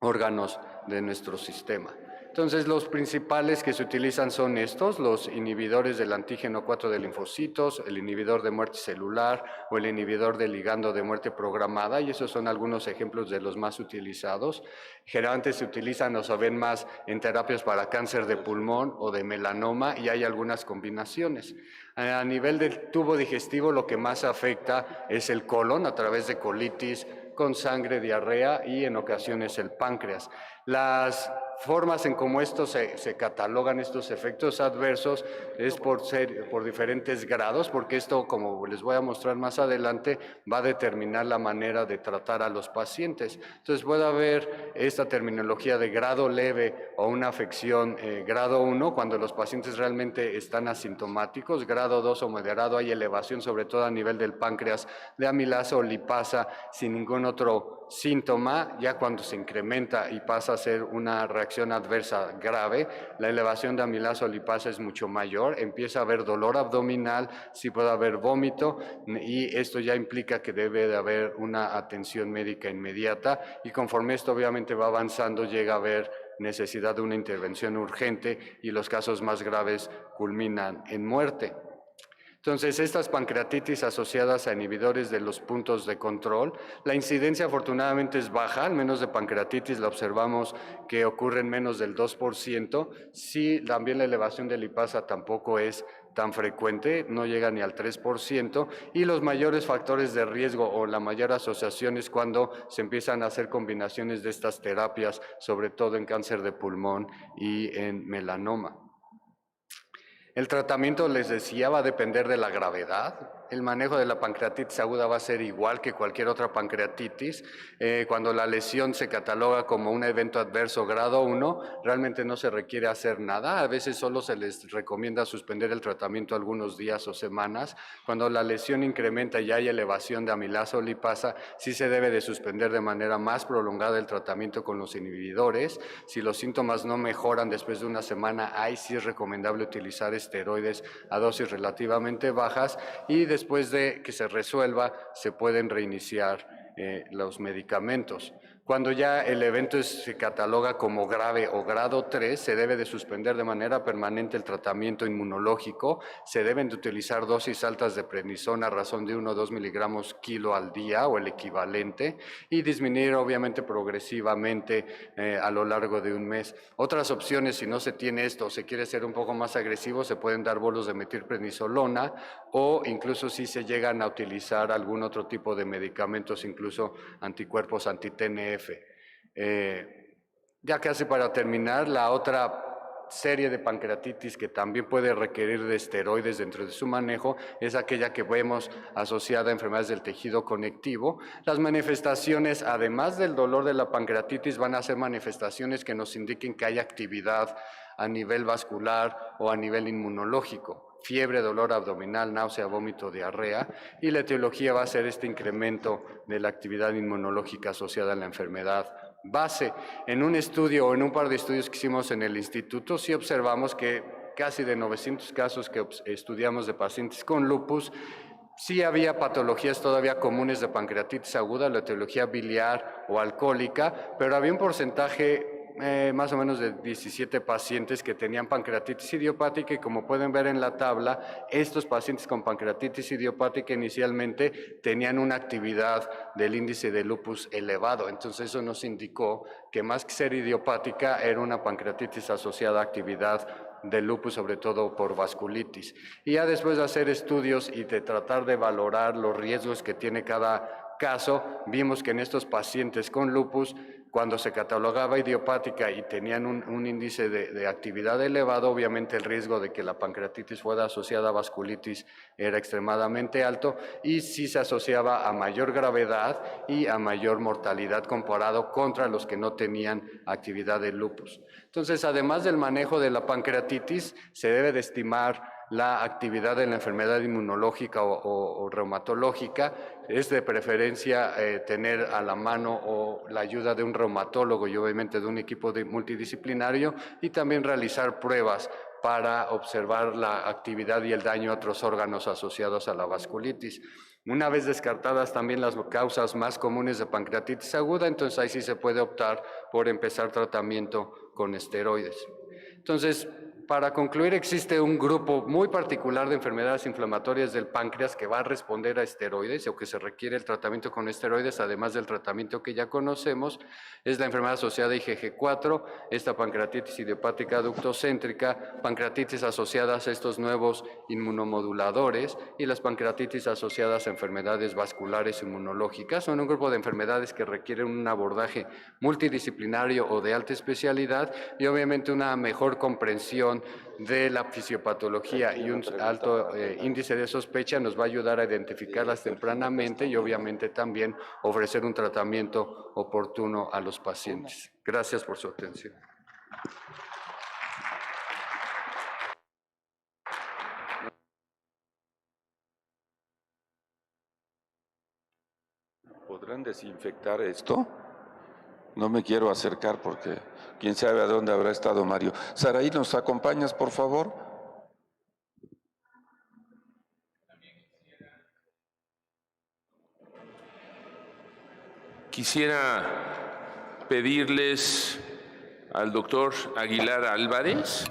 órganos de nuestro sistema. Entonces, los principales que se utilizan son estos: los inhibidores del antígeno 4 de linfocitos, el inhibidor de muerte celular o el inhibidor del ligando de muerte programada, y esos son algunos ejemplos de los más utilizados. Generalmente se utilizan o se ven más en terapias para cáncer de pulmón o de melanoma, y hay algunas combinaciones. A nivel del tubo digestivo, lo que más afecta es el colon a través de colitis con sangre, diarrea y en ocasiones el páncreas. Las formas en cómo se catalogan estos efectos adversos es por diferentes grados, porque esto, como les voy a mostrar más adelante, va a determinar la manera de tratar a los pacientes. Entonces puede haber esta terminología de grado leve o una afección grado 1 cuando los pacientes realmente están asintomáticos. Grado 2 o moderado, hay elevación sobre todo a nivel del páncreas de amilasa o lipasa sin ningún otro síntoma. Ya cuando se incrementa y pasa a ser una reacción reacción adversa grave, la elevación de amilasa o lipasa es mucho mayor, empieza a haber dolor abdominal, sí puede haber vómito y esto ya implica que debe de haber una atención médica inmediata y conforme esto obviamente va avanzando llega a haber necesidad de una intervención urgente y los casos más graves culminan en muerte. Entonces, estas pancreatitis asociadas a inhibidores de los puntos de control, la incidencia afortunadamente es baja, al menos de pancreatitis la observamos que ocurre en menos del 2%, sí, también la elevación de lipasa tampoco es tan frecuente, no llega ni al 3%, y los mayores factores de riesgo o la mayor asociación es cuando se empiezan a hacer combinaciones de estas terapias, sobre todo en cáncer de pulmón y en melanoma. El tratamiento, les decía, va a depender de la gravedad. El manejo de la pancreatitis aguda va a ser igual que cualquier otra pancreatitis. Cuando la lesión se cataloga como un evento adverso grado 1, realmente no se requiere hacer nada. A veces solo se les recomienda suspender el tratamiento algunos días o semanas. Cuando la lesión incrementa y hay elevación de amilasa o lipasa, sí se debe de suspender de manera más prolongada el tratamiento con los inhibidores. Si los síntomas no mejoran después de una semana, ahí sí es recomendable utilizar esteroides a dosis relativamente bajas y después de que se resuelva se pueden reiniciar los medicamentos. Cuando ya el evento se cataloga como grave o grado 3, se debe de suspender de manera permanente el tratamiento inmunológico, se deben de utilizar dosis altas de prednisona a razón de 1 o 2 miligramos kilo al día o el equivalente y disminuir obviamente progresivamente a lo largo de un mes. Otras opciones, si no se tiene esto o se quiere ser un poco más agresivo, se pueden dar bolos de metilprednisolona o incluso si se llegan a utilizar algún otro tipo de medicamentos, incluso anticuerpos anti-TNF. Ya casi para terminar, la otra serie de pancreatitis que también puede requerir de esteroides dentro de su manejo es aquella que vemos asociada a enfermedades del tejido conectivo. Las manifestaciones, además del dolor de la pancreatitis, van a ser manifestaciones que nos indiquen que hay actividad a nivel vascular o a nivel inmunológico. Fiebre, dolor abdominal, náusea, vómito, diarrea, y la etiología va a ser este incremento de la actividad inmunológica asociada a la enfermedad base. En un estudio o en un par de estudios que hicimos en el instituto, sí observamos que casi de 900 casos que estudiamos de pacientes con lupus, sí había patologías todavía comunes de pancreatitis aguda, la etiología biliar o alcohólica, pero había un porcentaje más o menos de 17 pacientes que tenían pancreatitis idiopática y como pueden ver en la tabla, estos pacientes con pancreatitis idiopática inicialmente tenían una actividad del índice de lupus elevado, entonces eso nos indicó que más que ser idiopática era una pancreatitis asociada a actividad de lupus, sobre todo por vasculitis. Y ya después de hacer estudios y de tratar de valorar los riesgos que tiene cada caso, vimos que en estos pacientes con lupus, cuando se catalogaba idiopática y tenían un índice de actividad elevado, obviamente el riesgo de que la pancreatitis fuera asociada a vasculitis era extremadamente alto y sí se asociaba a mayor gravedad y a mayor mortalidad comparado contra los que no tenían actividad de lupus. Entonces, además del manejo de la pancreatitis, se debe de estimar la actividad de la enfermedad inmunológica o reumatológica. Es de preferencia tener a la mano o la ayuda de un reumatólogo y obviamente de un equipo multidisciplinario y también realizar pruebas para observar la actividad y el daño a otros órganos asociados a la vasculitis. Una vez descartadas también las causas más comunes de pancreatitis aguda, entonces ahí sí se puede optar por empezar tratamiento con esteroides. Entonces, para concluir, existe un grupo muy particular de enfermedades inflamatorias del páncreas que va a responder a esteroides o que se requiere el tratamiento con esteroides, además del tratamiento que ya conocemos. Es la enfermedad asociada a IgG4, esta pancreatitis idiopática aductocéntrica, pancreatitis asociadas a estos nuevos inmunomoduladores y las pancreatitis asociadas a enfermedades vasculares inmunológicas. Son un grupo de enfermedades que requieren un abordaje multidisciplinario o de alta especialidad y obviamente una mejor comprensión de la fisiopatología y un alto índice de sospecha nos va a ayudar a identificarlas tempranamente y obviamente también ofrecer un tratamiento oportuno a los pacientes. Gracias por su atención. ¿Podrán desinfectar esto? No me quiero acercar porque quién sabe a dónde habrá estado Mario. Saraí, ¿nos acompañas, por favor? Quisiera pedirles al doctor Aguilar Álvarez,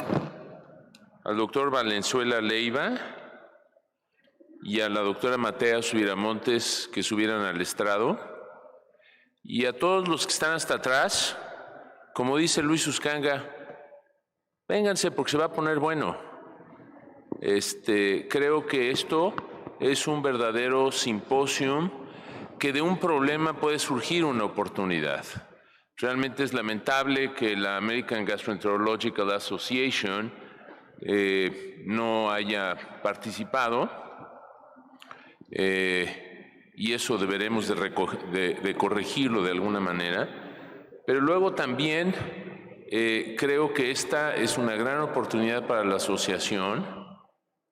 al doctor Valenzuela Leiva y a la doctora Matea Subiramontes que subieran al estrado, y a todos los que están hasta atrás, como dice Luis Uscanga, vénganse porque se va a poner bueno. Creo que esto es un verdadero simposium, que de un problema puede surgir una oportunidad. Realmente es lamentable que la American Gastroenterological Association no haya participado, y eso deberemos de corregirlo de alguna manera. Pero luego también creo que esta es una gran oportunidad para la asociación,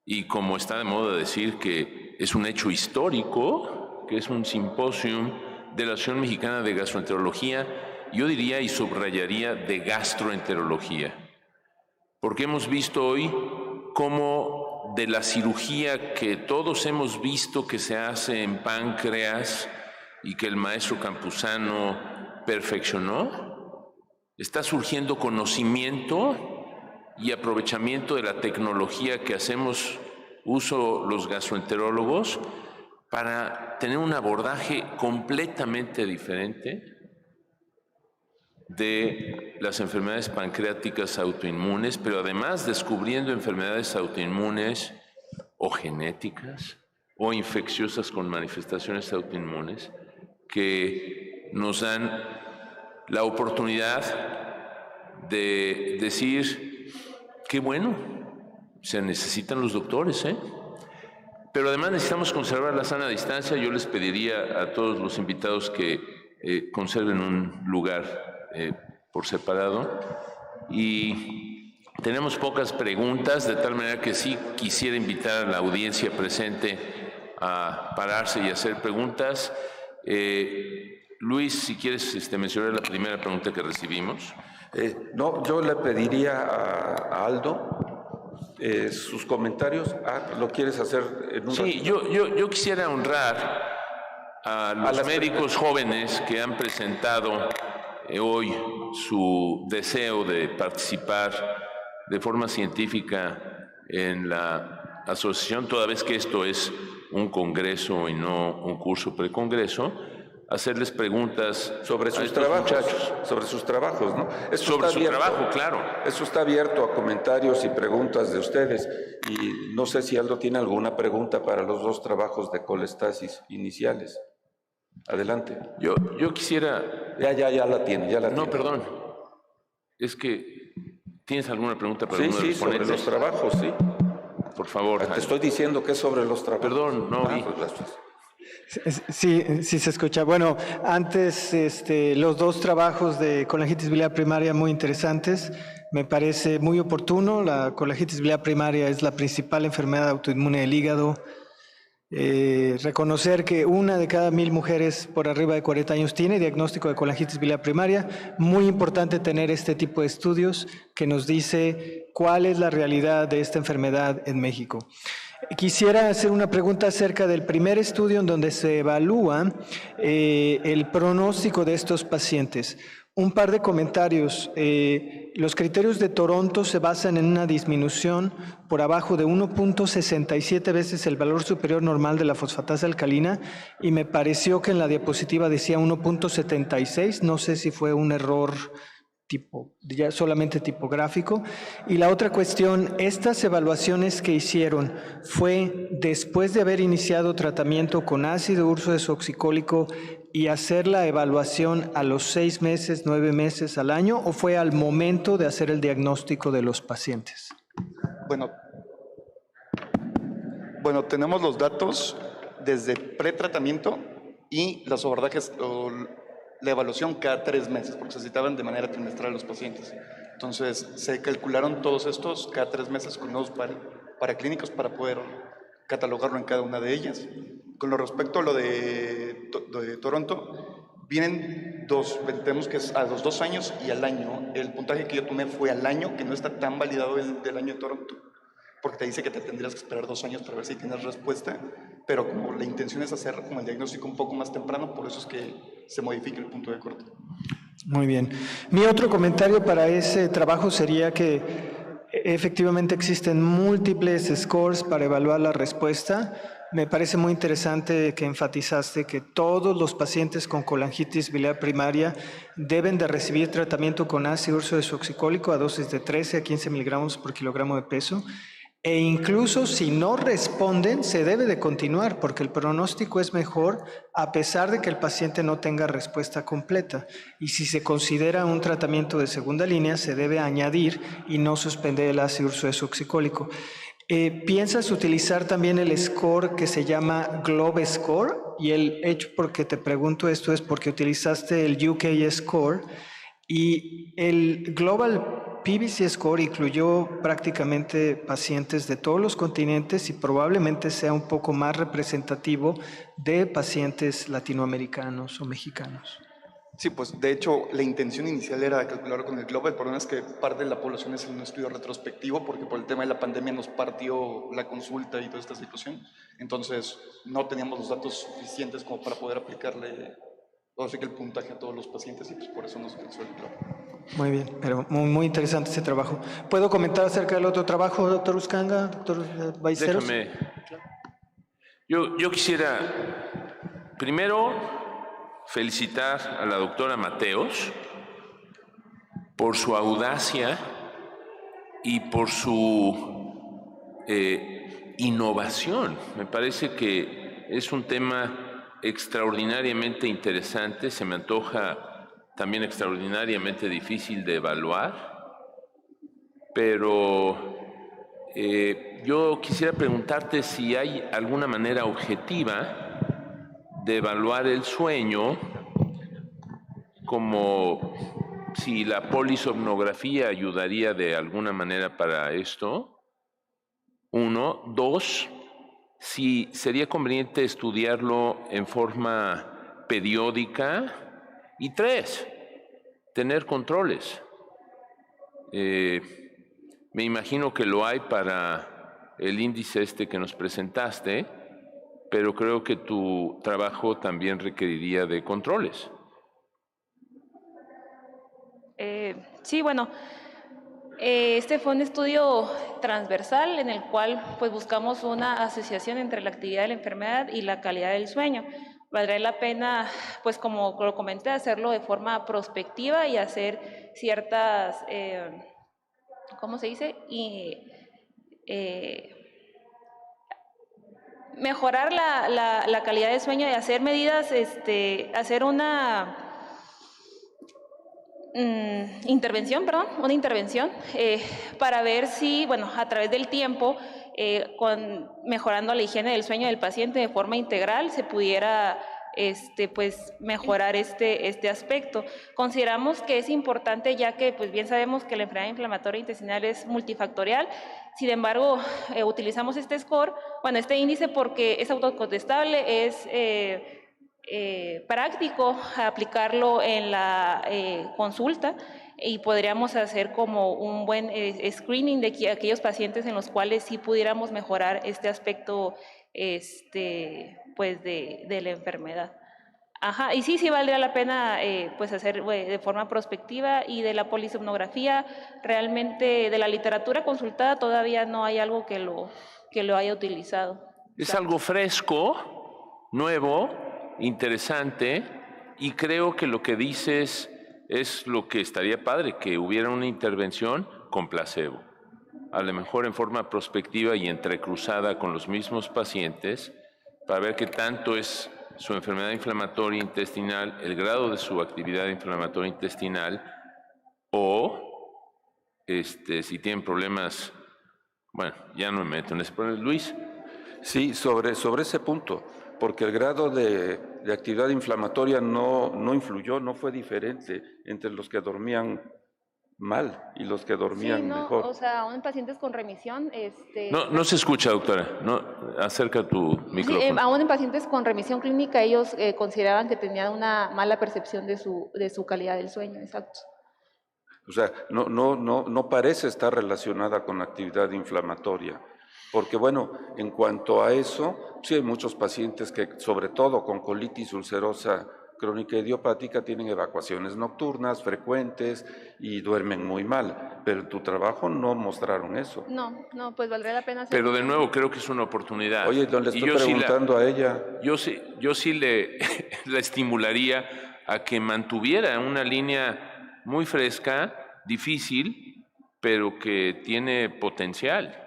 y como está de moda decir que es un hecho histórico, que es un simposium de la Asociación Mexicana de Gastroenterología, yo diría y subrayaría de gastroenterología, porque hemos visto hoy cómo de la cirugía que todos hemos visto que se hace en páncreas y que el maestro Campuzano perfeccionó, está surgiendo conocimiento y aprovechamiento de la tecnología que hacemos uso los gastroenterólogos para tener un abordaje completamente diferente de las enfermedades pancreáticas autoinmunes, pero además descubriendo enfermedades autoinmunes o genéticas o infecciosas con manifestaciones autoinmunes que nos dan la oportunidad de decir, qué bueno, se necesitan los doctores, pero además necesitamos conservar la sana distancia. Yo les pediría a todos los invitados que conserven un lugar por separado, y tenemos pocas preguntas, de tal manera que sí quisiera invitar a la audiencia presente a pararse y hacer preguntas. Luis, si quieres mencionar la primera pregunta que recibimos. No, yo le pediría a Aldo sus comentarios. ¿Lo quieres hacer en un Sí, yo quisiera honrar a los médicos jóvenes que han presentado hoy su deseo de participar de forma científica en la asociación, toda vez que esto es un congreso y no un curso precongreso, hacerles preguntas sobre sus trabajos, ¿no? Sobre su trabajo, claro. Eso está abierto a comentarios y preguntas de ustedes, y no sé si Aldo tiene alguna pregunta para los dos trabajos de colestasis iniciales. Adelante. Yo quisiera... Ya la tiene, No, perdón. Es que... ¿Tienes alguna pregunta para uno de los sobre los trabajos, sí. Por favor. Te estoy diciendo que es sobre los trabajos. Perdón, no vi. Pues gracias. Sí, se escucha. Bueno, antes los dos trabajos de colangitis biliar primaria muy interesantes. Me parece muy oportuno. La colangitis biliar primaria es la principal enfermedad autoinmune del hígado. Reconocer que 1 de cada 1000 mujeres por arriba de 40 años tiene diagnóstico de colangitis biliar primaria. Muy importante tener este tipo de estudios que nos dice cuál es la realidad de esta enfermedad en México. Quisiera hacer una pregunta acerca del primer estudio en donde se evalúa el pronóstico de estos pacientes. Un par de comentarios. Los criterios de Toronto se basan en una disminución por abajo de 1.67 veces el valor superior normal de la fosfatasa alcalina, y me pareció que en la diapositiva decía 1.76. No sé si fue un error ya solamente tipográfico. Y la otra cuestión, estas evaluaciones que hicieron fue después de haber iniciado tratamiento con ácido urso desoxicólico y hacer la evaluación a los 6 meses, 9 meses, al año, o fue al momento de hacer el diagnóstico de los pacientes. Bueno, tenemos los datos desde pretratamiento y los abordajes, la evaluación cada 3 meses, porque se citaban de manera trimestral los pacientes. Entonces, se calcularon todos estos cada 3 meses con nuevos paraclínicos para poder catalogarlo en cada una de ellas. Con lo respecto a lo de Toronto, Vienen tenemos que es a los 2 años y al año. El puntaje que yo tomé fue al año, que no está tan validado el del año de Toronto, porque te dice que te tendrías que esperar 2 años para ver si tienes respuesta, pero como la intención es hacer como el diagnóstico un poco más temprano, por eso es que se modifica el punto de corte. Muy bien. Mi otro comentario para ese trabajo sería que efectivamente existen múltiples scores para evaluar la respuesta. Me parece muy interesante que enfatizaste que todos los pacientes con colangitis biliar primaria deben de recibir tratamiento con ácido urso desoxicólico a dosis de 13 a 15 miligramos por kilogramo de peso. E incluso si no responden, se debe de continuar porque el pronóstico es mejor a pesar de que el paciente no tenga respuesta completa. Y si se considera un tratamiento de segunda línea, se debe añadir y no suspender el ácido urso desoxicólico. ¿Piensas utilizar también el score que se llama Globe Score? Y el hecho por que te pregunto esto es porque utilizaste el UK Score y el Global PBC Score incluyó prácticamente pacientes de todos los continentes y probablemente sea un poco más representativo de pacientes latinoamericanos o mexicanos. Sí, pues de hecho la intención inicial era calcular con el Global. El problema es que parte de la población es en un estudio retrospectivo porque por el tema de la pandemia nos partió la consulta y toda esta situación. Entonces no teníamos los datos suficientes como para poder aplicarle el puntaje a todos los pacientes y pues por eso nos utilizó el Global. Muy bien, pero muy interesante ese trabajo. ¿Puedo comentar acerca del otro trabajo, doctor Uscanga, doctor Ballesteros? Déjame. Yo quisiera primero felicitar a la doctora Mateos por su audacia y por su innovación. Me parece que es un tema extraordinariamente interesante, se me antoja también extraordinariamente difícil de evaluar, pero yo quisiera preguntarte si hay alguna manera objetiva de evaluar el sueño, como si la polisomnografía ayudaría de alguna manera para esto. 1, 2, si sería conveniente estudiarlo en forma periódica. Y 3, tener controles. Me imagino que lo hay para el índice que nos presentaste, pero creo que tu trabajo también requeriría de controles. Sí, bueno, este fue un estudio transversal en el cual pues buscamos una asociación entre la actividad de la enfermedad y la calidad del sueño. Valdría la pena, pues como lo comenté, hacerlo de forma prospectiva y hacer ciertas, ¿cómo se dice? Mejorar la calidad del sueño y hacer medidas, hacer una intervención para ver si, bueno, a través del tiempo, mejorando la higiene del sueño del paciente de forma integral, se pudiera pues mejorar este aspecto. Consideramos que es importante, ya que pues bien sabemos que la enfermedad inflamatoria intestinal es multifactorial. Sin embargo, utilizamos este score, bueno, este índice, porque es autocontestable, es práctico aplicarlo en la consulta, y podríamos hacer como un buen screening de aquellos pacientes en los cuales sí pudiéramos mejorar este aspecto pues de la enfermedad. Ajá, y sí valdría la pena pues hacer de forma prospectiva. Y de la polisomnografía, realmente de la literatura consultada todavía no hay algo que lo haya utilizado. Es algo fresco, nuevo, interesante, y creo que lo que dices es lo que estaría padre, que hubiera una intervención con placebo, a lo mejor en forma prospectiva y entrecruzada con los mismos pacientes, para ver qué tanto es su enfermedad inflamatoria intestinal, el grado de su actividad inflamatoria intestinal, o si tienen problemas, bueno, ya no me meto en ese problema. Luis. Sí, sobre ese punto, porque el grado de actividad inflamatoria no influyó, no fue diferente entre los que dormían mal y los que dormían Sí, no, mejor. o sea, aún en pacientes con remisión, No se escucha, doctora. No, acerca tu sí, micrófono. aún en pacientes con remisión clínica, ellos consideraban que tenían una mala percepción de su calidad del sueño, exacto. O sea, no parece estar relacionada con actividad inflamatoria. Porque bueno, en cuanto a eso, sí hay muchos pacientes que, sobre todo con colitis ulcerosa crónica idiopática, tienen evacuaciones nocturnas frecuentes y duermen muy mal, pero en tu trabajo no mostraron eso. No, pues valdría la pena hacer. Pero de nuevo, creo que es una oportunidad. Oye, no le estoy preguntando a ella. Yo sí la estimularía a que mantuviera una línea muy fresca, difícil, pero que tiene potencial.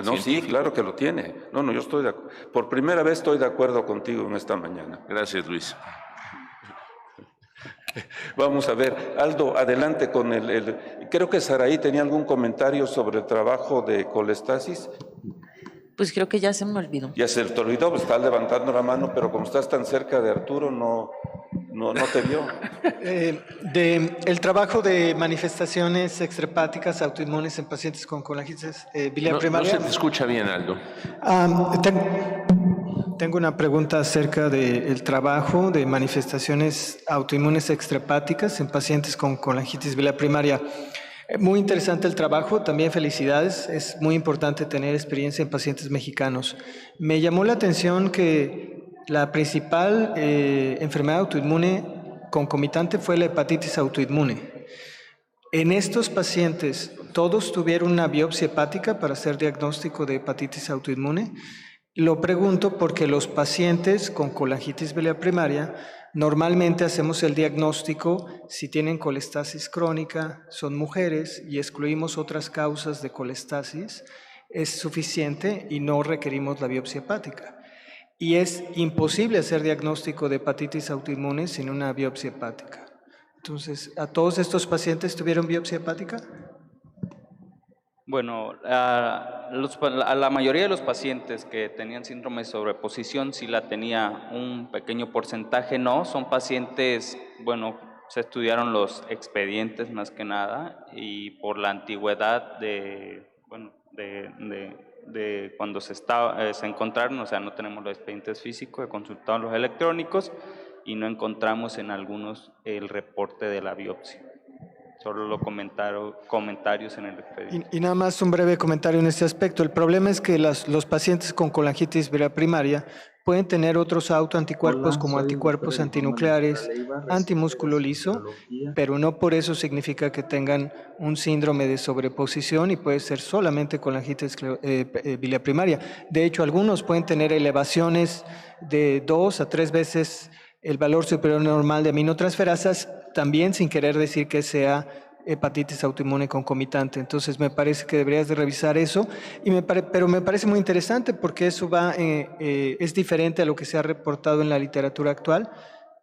No, sí, claro que lo tiene. No, yo estoy de acuerdo. Por primera vez estoy de acuerdo contigo en esta mañana. Gracias, Luis. Vamos a ver, Aldo, adelante con creo que Saraí tenía algún comentario sobre el trabajo de colestasis. Pues creo que ya se me olvidó. Ya se te olvidó, pues estás levantando la mano, pero como estás tan cerca de Arturo, no te vio. El trabajo de manifestaciones extrahepáticas autoinmunes en pacientes con colangitis biliar primaria. No se te escucha bien, Aldo. Tengo una pregunta acerca del trabajo de manifestaciones autoinmunes extrahepáticas en pacientes con colangitis biliar primaria. Muy interesante el trabajo, también felicidades, es muy importante tener experiencia en pacientes mexicanos. Me llamó la atención que la principal enfermedad autoinmune concomitante fue la hepatitis autoinmune. En estos pacientes, ¿todos tuvieron una biopsia hepática para hacer diagnóstico de hepatitis autoinmune? Lo pregunto porque los pacientes con colangitis biliar primaria normalmente hacemos el diagnóstico si tienen colestasis crónica, son mujeres y excluimos otras causas de colestasis, es suficiente y no requerimos la biopsia hepática. Y es imposible hacer diagnóstico de hepatitis autoinmune sin una biopsia hepática. Entonces, ¿a todos estos pacientes tuvieron biopsia hepática? Bueno, a la mayoría de los pacientes que tenían síndrome de sobreposición sí la tenía, un pequeño porcentaje no, son pacientes, bueno, se estudiaron los expedientes más que nada y por la antigüedad de cuando se encontraron, o sea, no tenemos los expedientes físicos, he consultado los electrónicos y no encontramos en algunos el reporte de la biopsia. Solo los comentarios en el expediente. Y nada más un breve comentario en este aspecto. El problema es que los pacientes con colangitis biliar primaria pueden tener otros autoanticuerpos como anticuerpos antinucleares, antimúsculo liso, pero no por eso significa que tengan un síndrome de sobreposición y puede ser solamente colangitis biliar primaria. De hecho, algunos pueden tener elevaciones de 2 a 3 veces el valor superior normal de aminotransferasas, también sin querer decir que sea hepatitis autoinmune concomitante. Entonces me parece que deberías de revisar eso, pero me parece muy interesante porque eso es diferente a lo que se ha reportado en la literatura actual.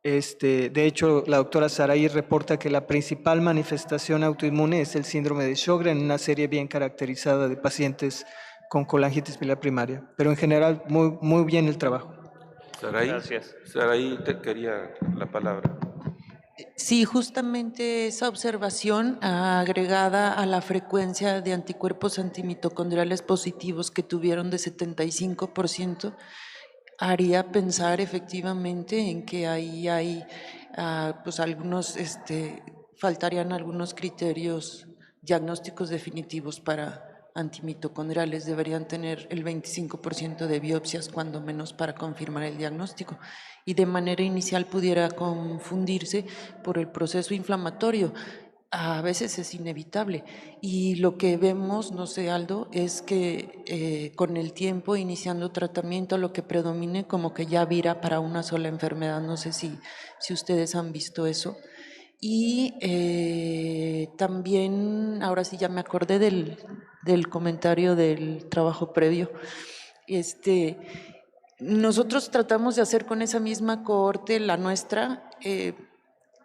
De hecho, la doctora Saraí reporta que la principal manifestación autoinmune es el síndrome de Sjögren, una serie bien caracterizada de pacientes con colangitis biliar primaria. Pero en general, muy, muy bien el trabajo. Saraí, gracias. Saraí te quería la palabra. Sí, justamente esa observación agregada a la frecuencia de anticuerpos antimitocondriales positivos que tuvieron de 75% haría pensar efectivamente en que ahí hay pues algunos, faltarían algunos criterios diagnósticos definitivos para antimitocondriales, deberían tener el 25% de biopsias cuando menos para confirmar el diagnóstico y de manera inicial pudiera confundirse por el proceso inflamatorio. A veces es inevitable y lo que vemos, no sé Aldo, es que con el tiempo iniciando tratamiento lo que predomine como que ya vira para una sola enfermedad, no sé si ustedes han visto eso. Y también, ahora sí ya me acordé del comentario del trabajo previo. Nosotros tratamos de hacer con esa misma cohorte, la nuestra,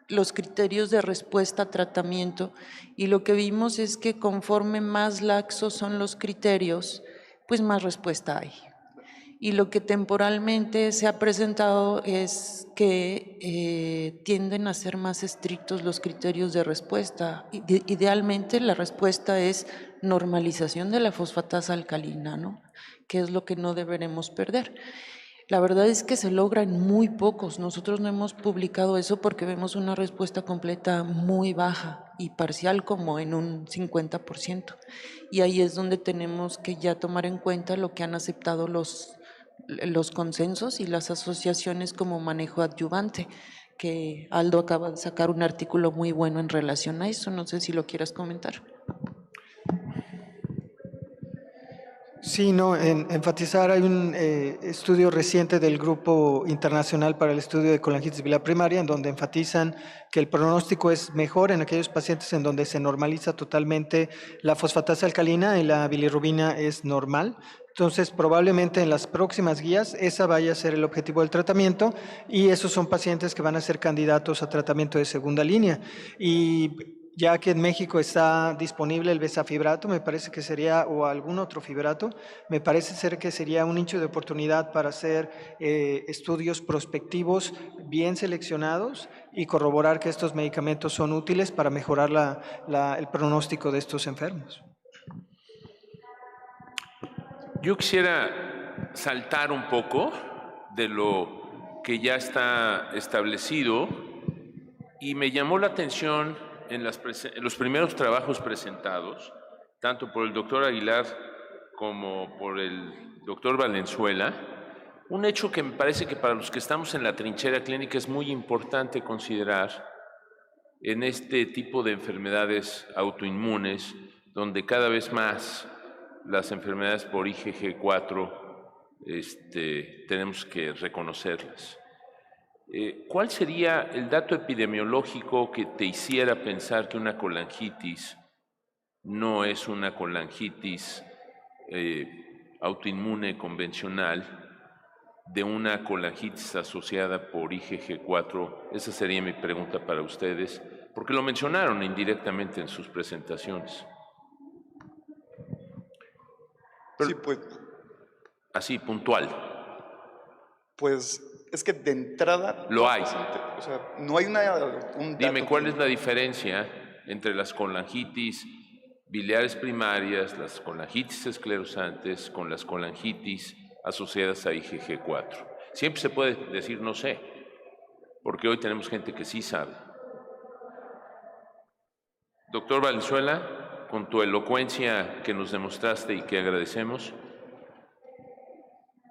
los criterios de respuesta a tratamiento y lo que vimos es que conforme más laxos son los criterios, pues más respuesta hay. y lo que temporalmente se ha presentado es que tienden a ser más estrictos los criterios de respuesta. Idealmente la respuesta es normalización de la fosfatasa alcalina, ¿no? Que es lo que no deberemos perder. La verdad es que se logra en muy pocos. Nosotros no hemos publicado eso porque vemos una respuesta completa muy baja y parcial como en un 50%. Y ahí es donde tenemos que ya tomar en cuenta lo que han aceptado los consensos y las asociaciones como manejo adyuvante, que Aldo acaba de sacar un artículo muy bueno en relación a eso. No sé si lo quieras comentar. Sí, no, enfatizar, hay un estudio reciente del Grupo Internacional para el Estudio de Colangitis Biliar Primaria, en donde enfatizan que el pronóstico es mejor en aquellos pacientes en donde se normaliza totalmente la fosfatasa alcalina y la bilirrubina es normal. Entonces, probablemente en las próximas guías esa vaya a ser el objetivo del tratamiento y esos son pacientes que van a ser candidatos a tratamiento de segunda línea. Y ya que en México está disponible el bezafibrato, me parece que sería, o algún otro fibrato, me parece ser que sería un nicho de oportunidad para hacer estudios prospectivos bien seleccionados y corroborar que estos medicamentos son útiles para mejorar el pronóstico de estos enfermos. Yo quisiera saltar un poco de lo que ya está establecido y me llamó la atención en los primeros trabajos presentados, tanto por el doctor Aguilar como por el doctor Valenzuela, un hecho que me parece que para los que estamos en la trinchera clínica es muy importante considerar en este tipo de enfermedades autoinmunes, donde cada vez más las enfermedades por IgG4 tenemos que reconocerlas. ¿Cuál sería el dato epidemiológico que te hiciera pensar que una colangitis no es una colangitis autoinmune convencional de una colangitis asociada por IgG4? Esa sería mi pregunta para ustedes, porque lo mencionaron indirectamente en sus presentaciones. Pero, sí, pues. Así, puntual. Pues es que de entrada... Lo hay. O sea, no hay un dato. Dime, ¿cuál es la diferencia entre las colangitis biliares primarias, las colangitis esclerosantes, con las colangitis asociadas a IgG4? Siempre se puede decir no sé, porque hoy tenemos gente que sí sabe. Doctor Valenzuela, con tu elocuencia que nos demostraste y que agradecemos.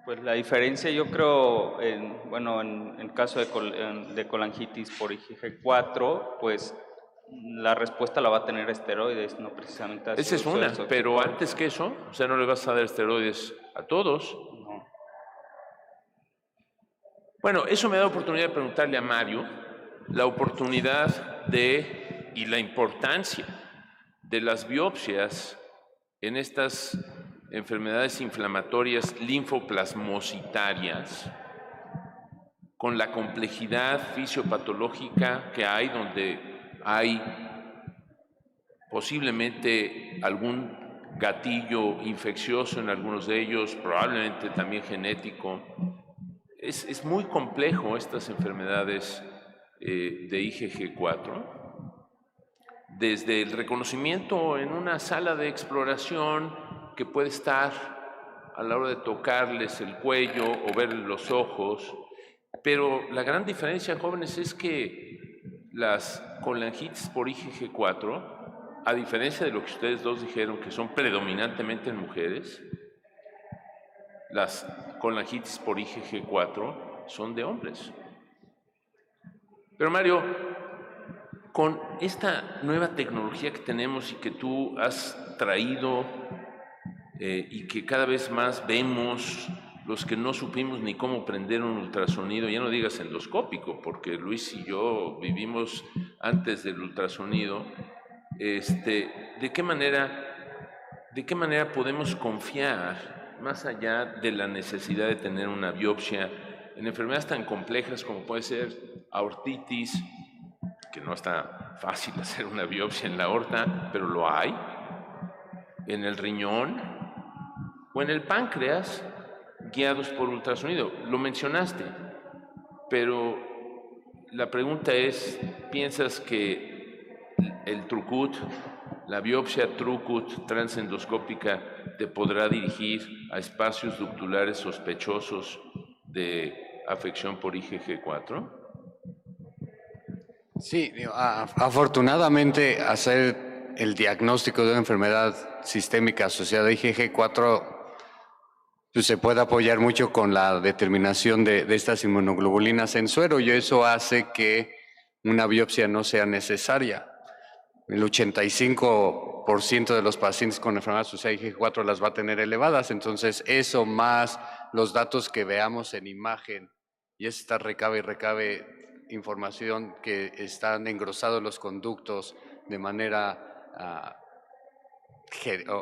Pues la diferencia yo creo, en el caso de colangitis por IgG4, pues la respuesta la va a tener esteroides, no precisamente... Esa es una, pero antes que eso, o sea, no le vas a dar esteroides a todos. No. Bueno, eso me da oportunidad de preguntarle a Mario la oportunidad y la importancia de las biopsias en estas enfermedades inflamatorias linfoplasmocitarias, con la complejidad fisiopatológica que hay, donde hay posiblemente algún gatillo infeccioso en algunos de ellos, probablemente también genético. Es muy complejo estas enfermedades de IgG4. Desde el reconocimiento en una sala de exploración que puede estar a la hora de tocarles el cuello o ver los ojos, pero la gran diferencia, jóvenes, es que las colangitis por IgG4, a diferencia de lo que ustedes dos dijeron, que son predominantemente en mujeres, las colangitis por IgG4 son de hombres. Pero Mario, con esta nueva tecnología que tenemos y que tú has traído y que cada vez más vemos, los que no supimos ni cómo prender un ultrasonido, ya no digas endoscópico, porque Luis y yo vivimos antes del ultrasonido, ¿de qué manera podemos confiar, más allá de la necesidad de tener una biopsia, en enfermedades tan complejas como puede ser aortitis, que no está fácil hacer una biopsia en la aorta, pero lo hay, en el riñón o en el páncreas, guiados por ultrasonido. Lo mencionaste, pero la pregunta es, ¿piensas que el TruCut, la biopsia TruCut transendoscópica te podrá dirigir a espacios ductulares sospechosos de afección por IgG4? Sí, afortunadamente hacer el diagnóstico de una enfermedad sistémica asociada a IgG4 pues, se puede apoyar mucho con la determinación de estas inmunoglobulinas en suero y eso hace que una biopsia no sea necesaria. El 85% de los pacientes con enfermedad asociada a IgG4 las va a tener elevadas, entonces eso más los datos que veamos en imagen y esta recabe y recabe información que están engrosados los conductos de manera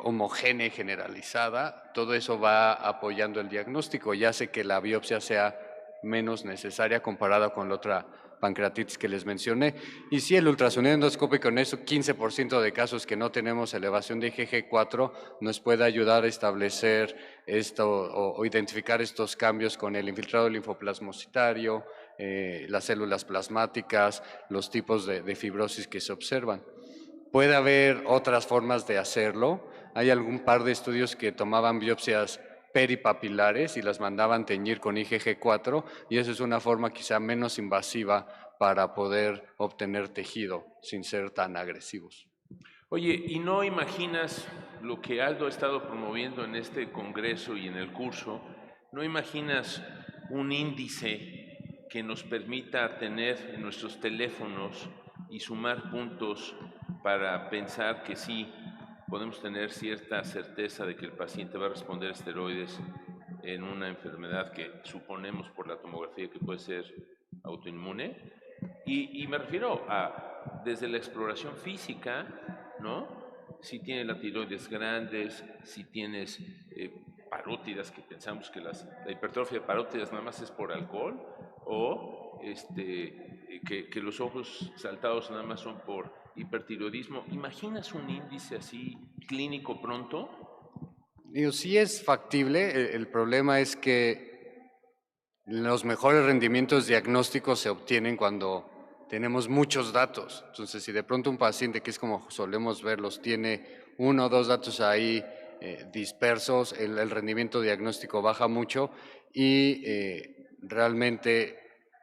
homogénea y generalizada, todo eso va apoyando el diagnóstico y hace que la biopsia sea menos necesaria comparada con la otra pancreatitis que les mencioné. Y sí, el ultrasonido endoscópico en eso, 15% de casos que no tenemos elevación de IgG4, nos puede ayudar a establecer esto o identificar estos cambios con el infiltrado linfoplasmocitario, las células plasmáticas, los tipos de fibrosis que se observan. Puede haber otras formas de hacerlo. Hay algún par de estudios que tomaban biopsias peripapilares y las mandaban teñir con IgG4 y esa es una forma quizá menos invasiva para poder obtener tejido sin ser tan agresivos. Oye, ¿y no imaginas lo que Aldo ha estado promoviendo en este congreso y en el curso? ¿No imaginas un índice que nos permita tener en nuestros teléfonos y sumar puntos para pensar que sí podemos tener cierta certeza de que el paciente va a responder a esteroides en una enfermedad que suponemos por la tomografía que puede ser autoinmune? Y me refiero a desde la exploración física, ¿no? Si tienes la tiroides grandes, si tienes parótidas, que pensamos que la hipertrofia de parótidas nada más es por alcohol, o que los ojos saltados nada más son por hipertiroidismo. ¿Imaginas un índice así clínico pronto? Digo, sí es factible, el problema es que los mejores rendimientos diagnósticos se obtienen cuando tenemos muchos datos. Entonces, si de pronto un paciente, que es como solemos verlos, tiene uno o dos datos ahí dispersos, el rendimiento diagnóstico baja mucho y realmente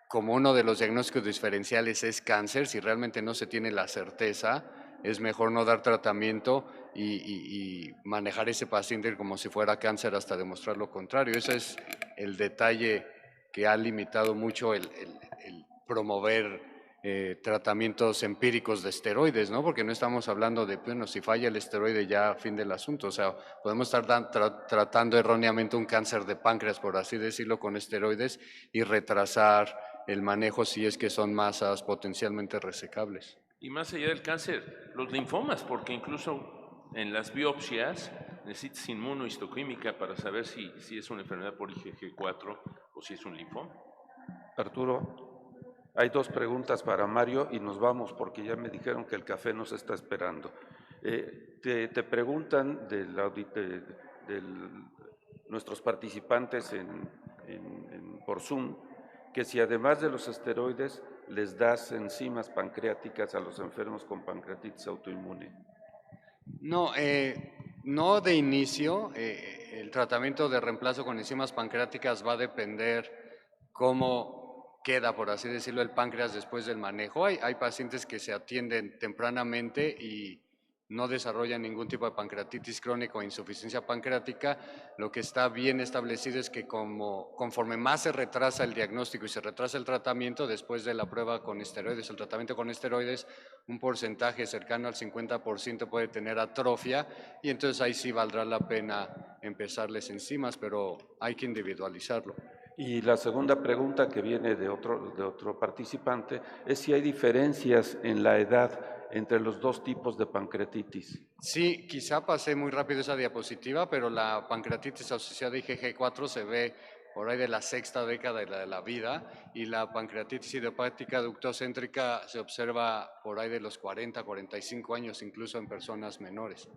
como uno de los diagnósticos diferenciales es cáncer, si realmente no se tiene la certeza, es mejor no dar tratamiento y manejar ese paciente como si fuera cáncer hasta demostrar lo contrario. Ese es el detalle que ha limitado mucho el promover tratamientos empíricos de esteroides, ¿no? Porque no estamos hablando de, bueno, si falla el esteroide ya fin del asunto, o sea, podemos estar tratando erróneamente un cáncer de páncreas, por así decirlo, con esteroides y retrasar el manejo si es que son masas potencialmente resecables. Y más allá del cáncer, los linfomas, porque incluso en las biopsias necesitas inmunohistoquímica para saber si es una enfermedad por IgG4 o si es un linfoma. Arturo, hay dos preguntas para Mario y nos vamos porque ya me dijeron que el café nos está esperando. Te preguntan nuestros participantes por Zoom que si además de los esteroides les das enzimas pancreáticas a los enfermos con pancreatitis autoinmune. No, no de inicio. El tratamiento de reemplazo con enzimas pancreáticas va a depender cómo queda, por así decirlo, el páncreas después del manejo. Hay pacientes que se atienden tempranamente y no desarrollan ningún tipo de pancreatitis crónica o insuficiencia pancreática. Lo que está bien establecido es que conforme más se retrasa el diagnóstico y se retrasa el tratamiento, después de la prueba con esteroides, el tratamiento con esteroides, un porcentaje cercano al 50% puede tener atrofia y entonces ahí sí valdrá la pena empezarles enzimas, pero hay que individualizarlo. Y la segunda pregunta que viene de otro participante es si hay diferencias en la edad entre los dos tipos de pancreatitis. Sí, quizá pasé muy rápido esa diapositiva, pero la pancreatitis asociada a IgG4 se ve por ahí de la sexta década de la vida y la pancreatitis idiopática ductocéntrica se observa por ahí de los 40, 45 años, incluso en personas menores.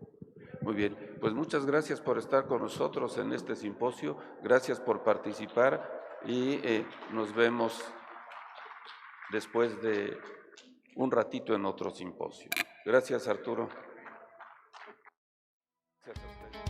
Muy bien, pues muchas gracias por estar con nosotros en este simposio, gracias por participar y nos vemos después de un ratito en otro simposio. Gracias, Arturo. Gracias a ustedes.